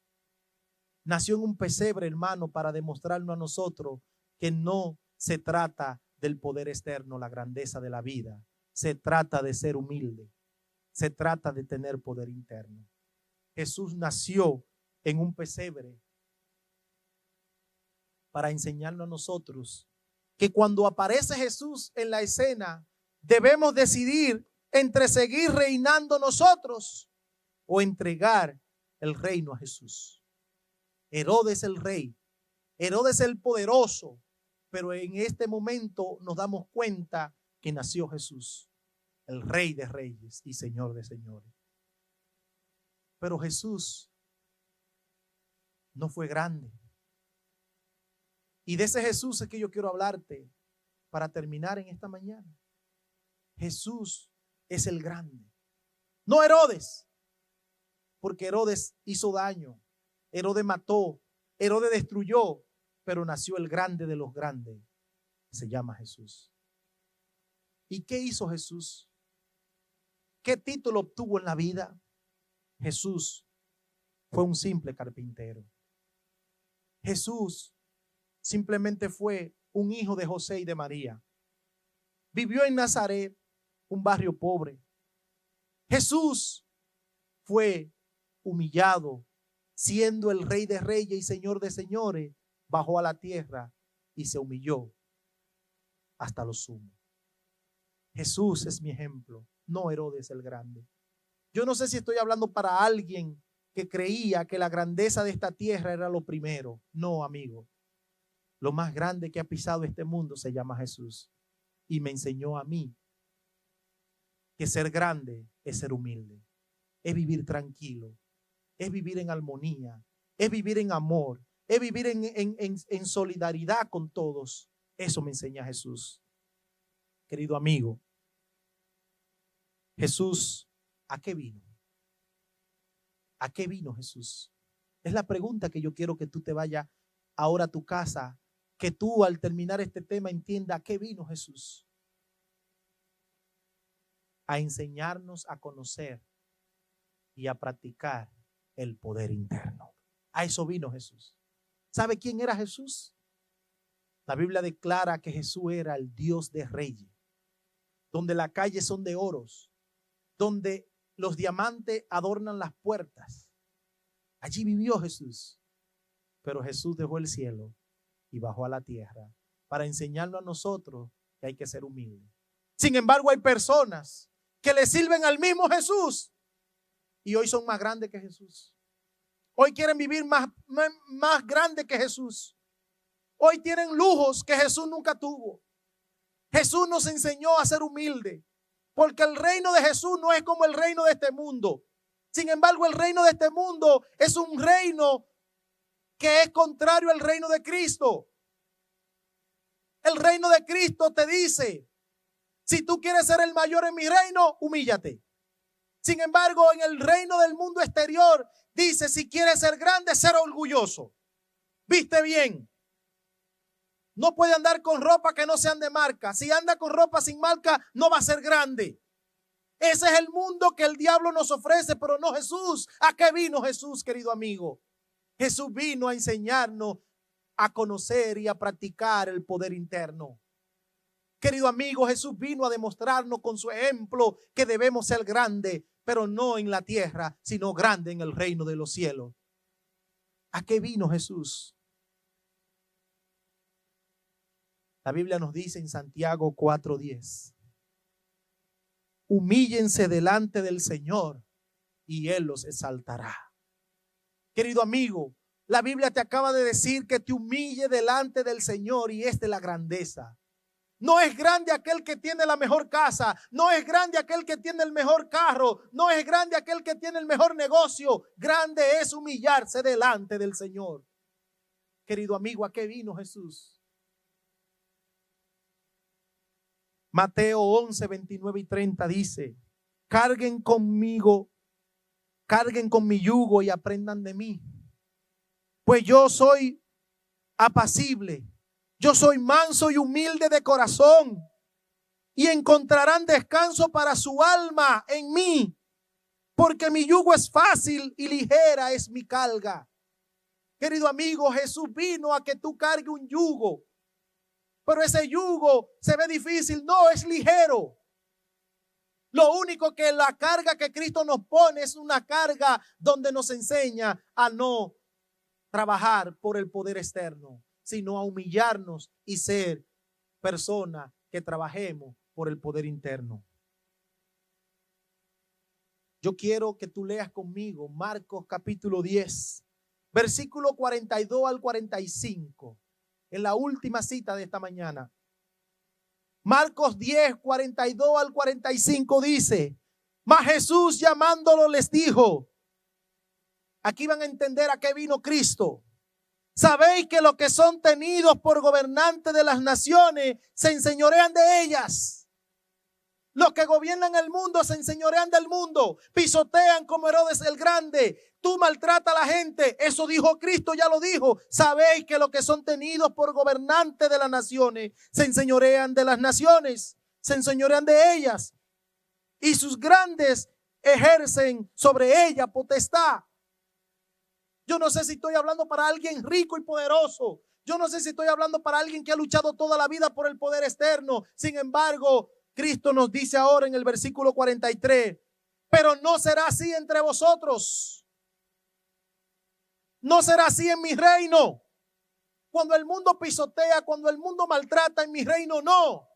A: Nació en un pesebre, hermano, para demostrarnos a nosotros que no se trata del poder externo, la grandeza de la vida. Se trata de ser humilde. Se trata de tener poder interno. Jesús nació en un pesebre para enseñarnos a nosotros que cuando aparece Jesús en la escena, debemos decidir entre seguir reinando nosotros o entregar el reino a Jesús. Herodes el rey, Herodes el poderoso, pero en este momento nos damos cuenta que nació Jesús, el Rey de Reyes y Señor de Señores. Pero Jesús no fue grande. Y de ese Jesús es que yo quiero hablarte para terminar en esta mañana. Jesús es el grande, no Herodes, porque Herodes hizo daño, Herodes mató, Herodes destruyó, pero nació el grande de los grandes, se llama Jesús. ¿Y qué hizo Jesús? ¿Qué título obtuvo en la vida? Jesús fue un simple carpintero. Jesús simplemente fue un hijo de José y de María. Vivió en Nazaret, un barrio pobre. Jesús fue humillado, siendo el Rey de Reyes y Señor de Señores, bajó a la tierra y se humilló hasta lo sumo. Jesús es mi ejemplo, no Herodes el Grande. Yo no sé si estoy hablando para alguien que creía que la grandeza de esta tierra era lo primero. No, amigo. Lo más grande que ha pisado este mundo se llama Jesús. Y me enseñó a mí que ser grande es ser humilde, es vivir tranquilo, es vivir en armonía, es vivir en amor, es vivir en solidaridad con todos. Eso me enseña Jesús. Querido amigo, Jesús, ¿a qué vino? ¿A qué vino Jesús? Es la pregunta que yo quiero que tú te vayas ahora a tu casa, que tú al terminar este tema entiendas a qué vino Jesús. A enseñarnos a conocer y a practicar el poder interno. A eso vino Jesús. ¿Sabe quién era Jesús? La Biblia declara que Jesús era el Dios de reyes, donde las calles son de oros, donde los diamantes adornan las puertas. Allí vivió Jesús. Pero Jesús dejó el cielo y bajó a la tierra para enseñarnos a nosotros que hay que ser humildes. Sin embargo, hay personas que le sirven al mismo Jesús y hoy son más grandes que Jesús. Hoy quieren vivir más grande que Jesús. Hoy tienen lujos que Jesús nunca tuvo. Jesús nos enseñó a ser humilde, porque el reino de Jesús no es como el reino de este mundo. Sin embargo, el reino de este mundo es un reino que es contrario al reino de Cristo. El reino de Cristo te dice: si tú quieres ser el mayor en mi reino, humíllate. Sin embargo, en el reino del mundo exterior dice: si quieres ser grande, ser orgulloso. Viste bien. No puede andar con ropa que no sean de marca. Si anda con ropa sin marca, no va a ser grande. Ese es el mundo que el diablo nos ofrece, pero no Jesús. ¿A qué vino Jesús, querido amigo? Jesús vino a enseñarnos a conocer y a practicar el poder interno. Querido amigo, Jesús vino a demostrarnos con su ejemplo que debemos ser grandes, pero no en la tierra, sino grandes en el reino de los cielos. ¿A qué vino Jesús? La Biblia nos dice en Santiago 4:10: humíllense delante del Señor y Él los exaltará. Querido amigo, la Biblia te acaba de decir que te humille delante del Señor, y es de la grandeza. No es grande aquel que tiene la mejor casa, no es grande aquel que tiene el mejor carro, no es grande aquel que tiene el mejor negocio. Grande es humillarse delante del Señor. Querido amigo, ¿a qué vino Jesús? Mateo 11, 29 y 30 dice: carguen conmigo, carguen con mi yugo y aprendan de mí, pues yo soy apacible, yo soy manso y humilde de corazón, y encontrarán descanso para su alma en mí, porque mi yugo es fácil y ligera es mi carga. Querido amigo, Jesús vino a que tú cargues un yugo, pero ese yugo se ve difícil. No, es ligero. Lo único que la carga que Cristo nos pone es una carga donde nos enseña a no trabajar por el poder externo, sino a humillarnos y ser personas que trabajemos por el poder interno. Yo quiero que tú leas conmigo Marcos capítulo 10, versículo 42 al 45. En la última cita de esta mañana. Marcos 10, 42 al 45 dice: mas Jesús llamándolo les dijo, aquí van a entender a qué vino Cristo: sabéis que los que son tenidos por gobernantes de las naciones se enseñorean de ellas. Los que gobiernan el mundo se enseñorean del mundo, pisotean como Herodes el Grande. Tú maltratas a la gente. Eso dijo Cristo, ya lo dijo. Sabéis que los que son tenidos por gobernantes de las naciones se enseñorean de las naciones, se enseñorean de ellas, y sus grandes ejercen sobre ella potestad. Yo no sé si estoy hablando para alguien rico y poderoso. Yo no sé si estoy hablando para alguien que ha luchado toda la vida por el poder externo. Sin embargo, Cristo nos dice ahora en el versículo 43: pero no será así entre vosotros. No será así en mi reino. Cuando el mundo pisotea, cuando el mundo maltrata, en mi reino no.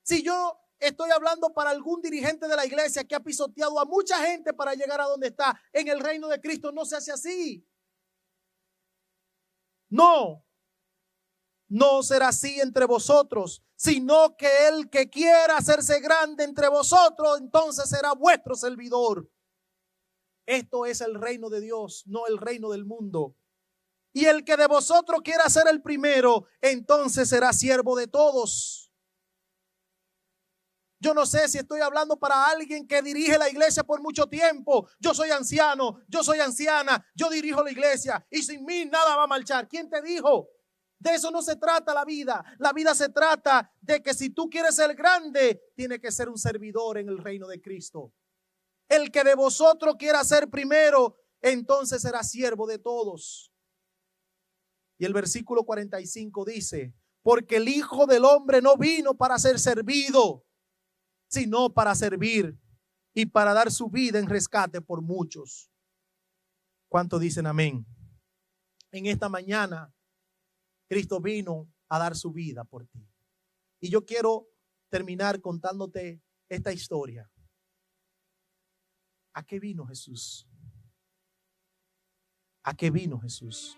A: Si yo estoy hablando para algún dirigente de la iglesia que ha pisoteado a mucha gente para llegar a donde está, en el reino de Cristo no se hace así. No, no será así entre vosotros, sino que el que quiera hacerse grande entre vosotros, entonces será vuestro servidor. Esto es el reino de Dios, no el reino del mundo. Y el que de vosotros quiera ser el primero, entonces será siervo de todos. Yo no sé si estoy hablando para alguien que dirige la iglesia por mucho tiempo. Yo soy anciano, yo soy anciana, yo dirijo la iglesia y sin mí nada va a marchar. ¿Quién te dijo? De eso no se trata la vida. La vida se trata de que si tú quieres ser grande, tienes que ser un servidor en el reino de Cristo. El que de vosotros quiera ser primero, entonces será siervo de todos. Y el versículo 45 dice: porque el Hijo del Hombre no vino para ser servido, sino para servir y para dar su vida en rescate por muchos. ¿Cuántos dicen amén? En esta mañana, Cristo vino a dar su vida por ti. Y yo quiero terminar contándote esta historia. ¿A qué vino Jesús? ¿A qué vino Jesús?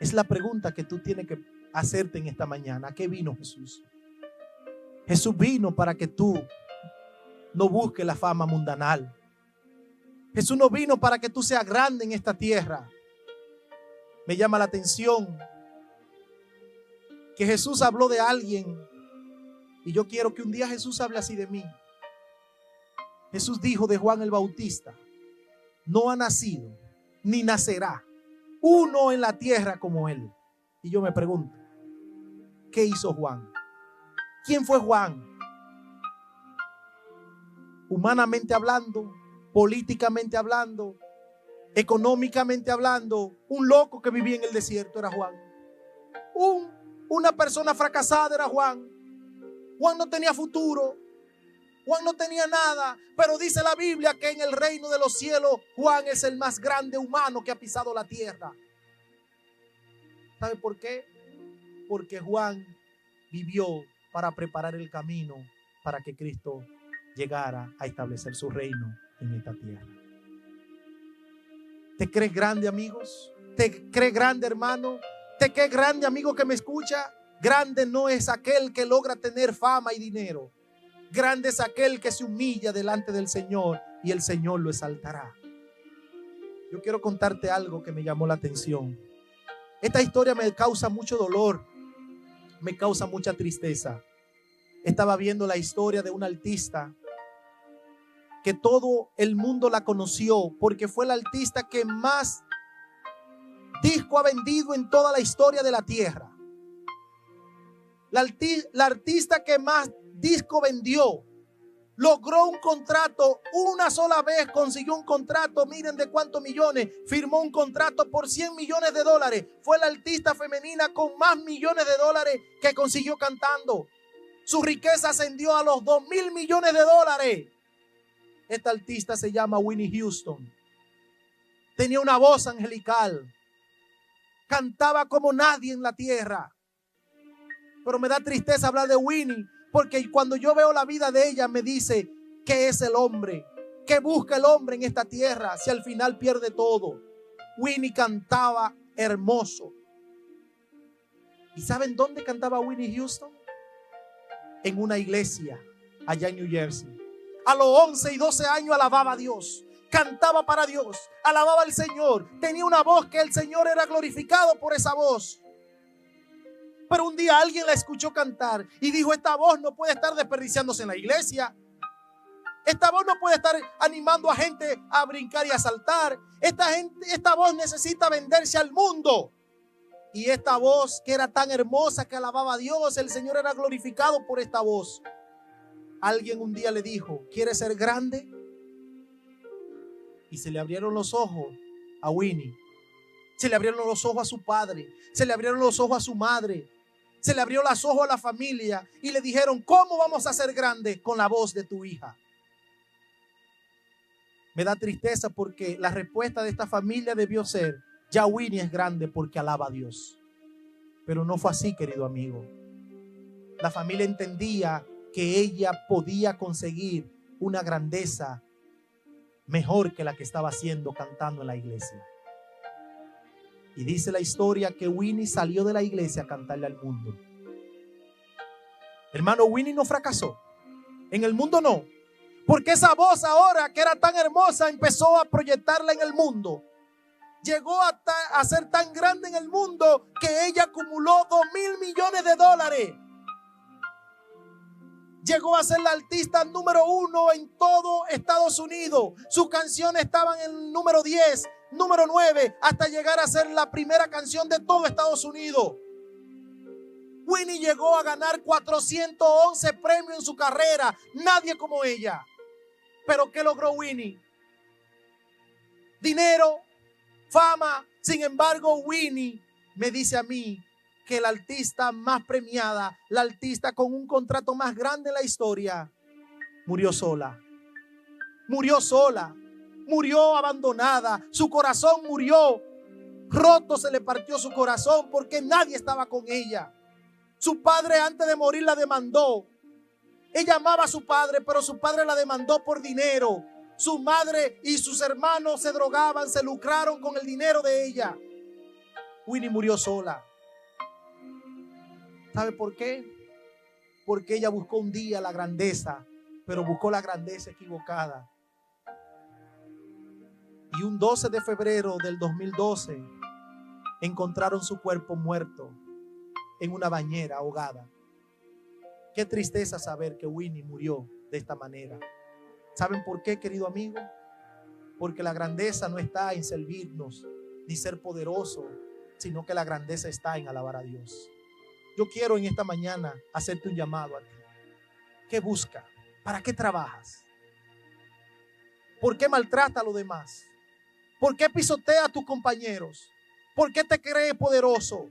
A: Es la pregunta que tú tienes que hacerte en esta mañana. ¿A qué vino Jesús? Jesús vino para que tú no busques la fama mundanal. Jesús no vino para que tú seas grande en esta tierra. Me llama la atención que Jesús habló de alguien, y yo quiero que un día Jesús hable así de mí. Jesús dijo de Juan el Bautista: no ha nacido ni nacerá uno en la tierra como él. Y yo me pregunto, ¿qué hizo Juan? ¿Quién fue Juan? Humanamente hablando, políticamente hablando, Económicamente hablando, un loco que vivía en el desierto era Juan. Una persona fracasada era Juan. Juan no tenía futuro. Juan no tenía nada, pero dice la Biblia que en el reino de los cielos Juan es el más grande humano que ha pisado la tierra. ¿Sabe por qué? Porque Juan vivió para preparar el camino para que Cristo llegara a establecer su reino en esta tierra. ¿Te crees grande, amigos? ¿Te crees grande, hermano? ¿Te crees grande, amigo que me escucha? Grande no es aquel que logra tener fama y dinero. Grande es aquel que se humilla delante del Señor y el Señor lo exaltará. Yo quiero contarte algo que me llamó la atención. Esta historia me causa mucho dolor, me causa mucha tristeza. Estaba viendo la historia de una artista que todo el mundo la conoció porque fue la artista que más disco ha vendido en toda la historia de la tierra. La artista que más disco vendió, logró un contrato una sola vez, consiguió un contrato, miren de cuántos millones, firmó un contrato por $100 millones. Fue la artista femenina con más millones de dólares que consiguió cantando. Su riqueza ascendió a los $2,000 millones. Esta artista se llama Whitney Houston. Tenía una voz angelical, cantaba como nadie en la tierra. Pero me da tristeza hablar de Whitney, porque cuando yo veo la vida de ella me dice, ¿qué es el hombre? ¿Qué busca el hombre en esta tierra si al final pierde todo? Whitney cantaba hermoso. ¿Y saben dónde cantaba Whitney Houston? En una iglesia allá en New Jersey. A los 11 y 12 años alababa a Dios, cantaba para Dios, alababa al Señor, tenía una voz que el Señor era glorificado por esa voz. Pero un día alguien la escuchó cantar y dijo, esta voz no puede estar desperdiciándose en la iglesia. Esta voz no puede estar animando a gente a brincar y a saltar. Esta voz necesita venderse al mundo. Y esta voz que era tan hermosa, que alababa a Dios, el Señor era glorificado por esta voz. Alguien un día le dijo, ¿quieres ser grande? Y se le abrieron los ojos a Whitney. Se le abrieron los ojos a su padre. Se le abrieron los ojos a su madre. Se le abrió los ojos a la familia y le dijeron, ¿cómo vamos a ser grandes con la voz de tu hija? Me da tristeza porque la respuesta de esta familia debió ser, ya Whitney es grande porque alaba a Dios. Pero no fue así, querido amigo. La familia entendía que ella podía conseguir una grandeza mejor que la que estaba haciendo cantando en la iglesia. Y dice la historia que Whitney salió de la iglesia a cantarle al mundo. Hermano, Whitney no fracasó. En el mundo no. Porque esa voz ahora que era tan hermosa empezó a proyectarla en el mundo. Llegó a ser tan grande en el mundo que ella acumuló $2,000 millones. Llegó a ser la artista número 1 en todo Estados Unidos. Sus canciones estaban en el número 10, número 9, hasta llegar a ser la primera canción de todo Estados Unidos. Whitney llegó a ganar 411 premios en su carrera. Nadie como ella. ¿Pero qué logró Whitney? Dinero, fama. Sin embargo, Whitney me dice a mí que la artista más premiada, la artista con un contrato más grande en la historia, murió sola. Murió sola. Murió abandonada. Su corazón murió roto, se le partió su corazón porque nadie estaba con ella. Su padre antes de morir la demandó. Ella amaba a su padre, pero su padre la demandó por dinero. Su madre y sus hermanos se drogaban, se lucraron con el dinero de ella. Whitney murió sola. ¿Sabe por qué? Porque ella buscó un día la grandeza, pero buscó la grandeza equivocada. Y un 12 de febrero del 2012 encontraron su cuerpo muerto en una bañera ahogada. Qué tristeza saber que Whitney murió de esta manera. ¿Saben por qué, querido amigo? Porque la grandeza no está en servirnos ni ser poderoso, sino que la grandeza está en alabar a Dios. Yo quiero en esta mañana hacerte un llamado a ti. ¿Qué busca? ¿Para qué trabajas? ¿Por qué maltrata a los demás? ¿Por qué pisotea a tus compañeros? ¿Por qué te crees poderoso?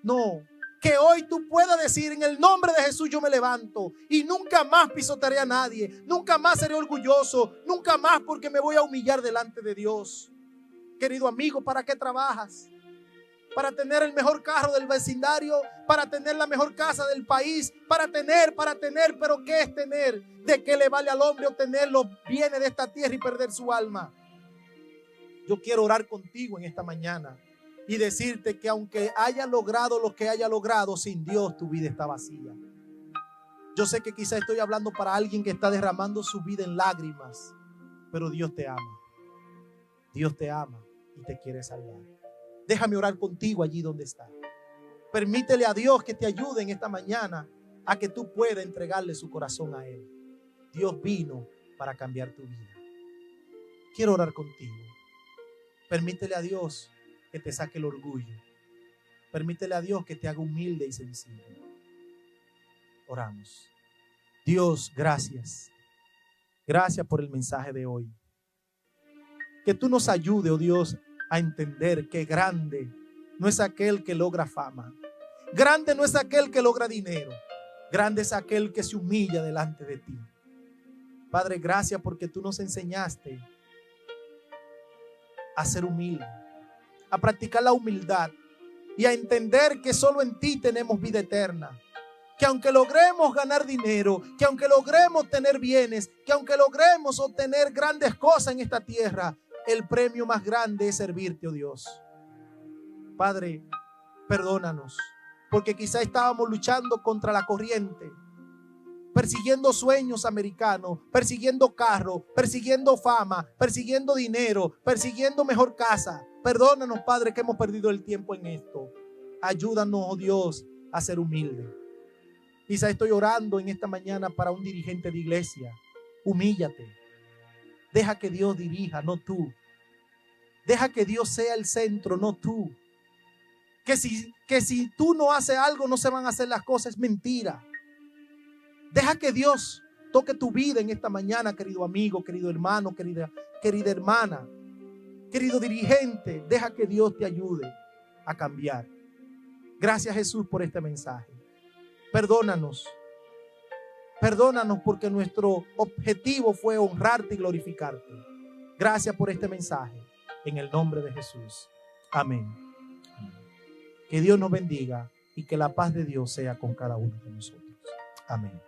A: No, que hoy tú puedas decir: en el nombre de Jesús yo me levanto y nunca más pisotearé a nadie, nunca más seré orgulloso, nunca más, porque me voy a humillar delante de Dios. Querido amigo, ¿para qué trabajas? ¿Para tener el mejor carro del vecindario? ¿Para tener la mejor casa del país? Para tener, pero ¿qué es tener? ¿De qué le vale al hombre obtener los bienes de esta tierra y perder su alma? Yo quiero orar contigo en esta mañana y decirte que aunque haya logrado lo que haya logrado, sin Dios tu vida está vacía. Yo sé que quizá estoy hablando para alguien que está derramando su vida en lágrimas, pero Dios te ama. Dios te ama y te quiere salvar. Déjame orar contigo allí donde estás. Permítele a Dios que te ayude en esta mañana a que tú puedas entregarle su corazón a Él. Dios vino para cambiar tu vida. Quiero orar contigo. Permítele a Dios que te saque el orgullo. Permítele a Dios que te haga humilde y sencillo. Oramos. Dios, gracias. Gracias por el mensaje de hoy. Que tú nos ayude, oh Dios, a entender que grande no es aquel que logra fama. Grande no es aquel que logra dinero. Grande es aquel que se humilla delante de ti. Padre, gracias porque tú nos enseñaste a ser humilde, a practicar la humildad y a entender que solo en ti tenemos vida eterna. Que aunque logremos ganar dinero, que aunque logremos tener bienes, que aunque logremos obtener grandes cosas en esta tierra, el premio más grande es servirte, oh Dios. Padre, perdónanos, porque quizá estábamos luchando contra la corriente, persiguiendo sueños americanos, persiguiendo carros, persiguiendo fama, persiguiendo dinero, persiguiendo mejor casa. Perdónanos, Padre, que hemos perdido el tiempo en esto. Ayúdanos, oh Dios, a ser humildes. Quizá estoy orando en esta mañana para un dirigente de iglesia. Humíllate. Deja que Dios dirija, no tú. Deja que Dios sea el centro, no tú. Que si tú no haces algo, no se van a hacer las cosas. Es mentira. Deja que Dios toque tu vida en esta mañana, querido amigo, querido hermano, querida hermana, querido dirigente. Deja que Dios te ayude a cambiar. Gracias, Jesús, por este mensaje. Perdónanos. Perdónanos porque nuestro objetivo fue honrarte y glorificarte. Gracias por este mensaje. En el nombre de Jesús. Amén. Que Dios nos bendiga y que la paz de Dios sea con cada uno de nosotros. Amén.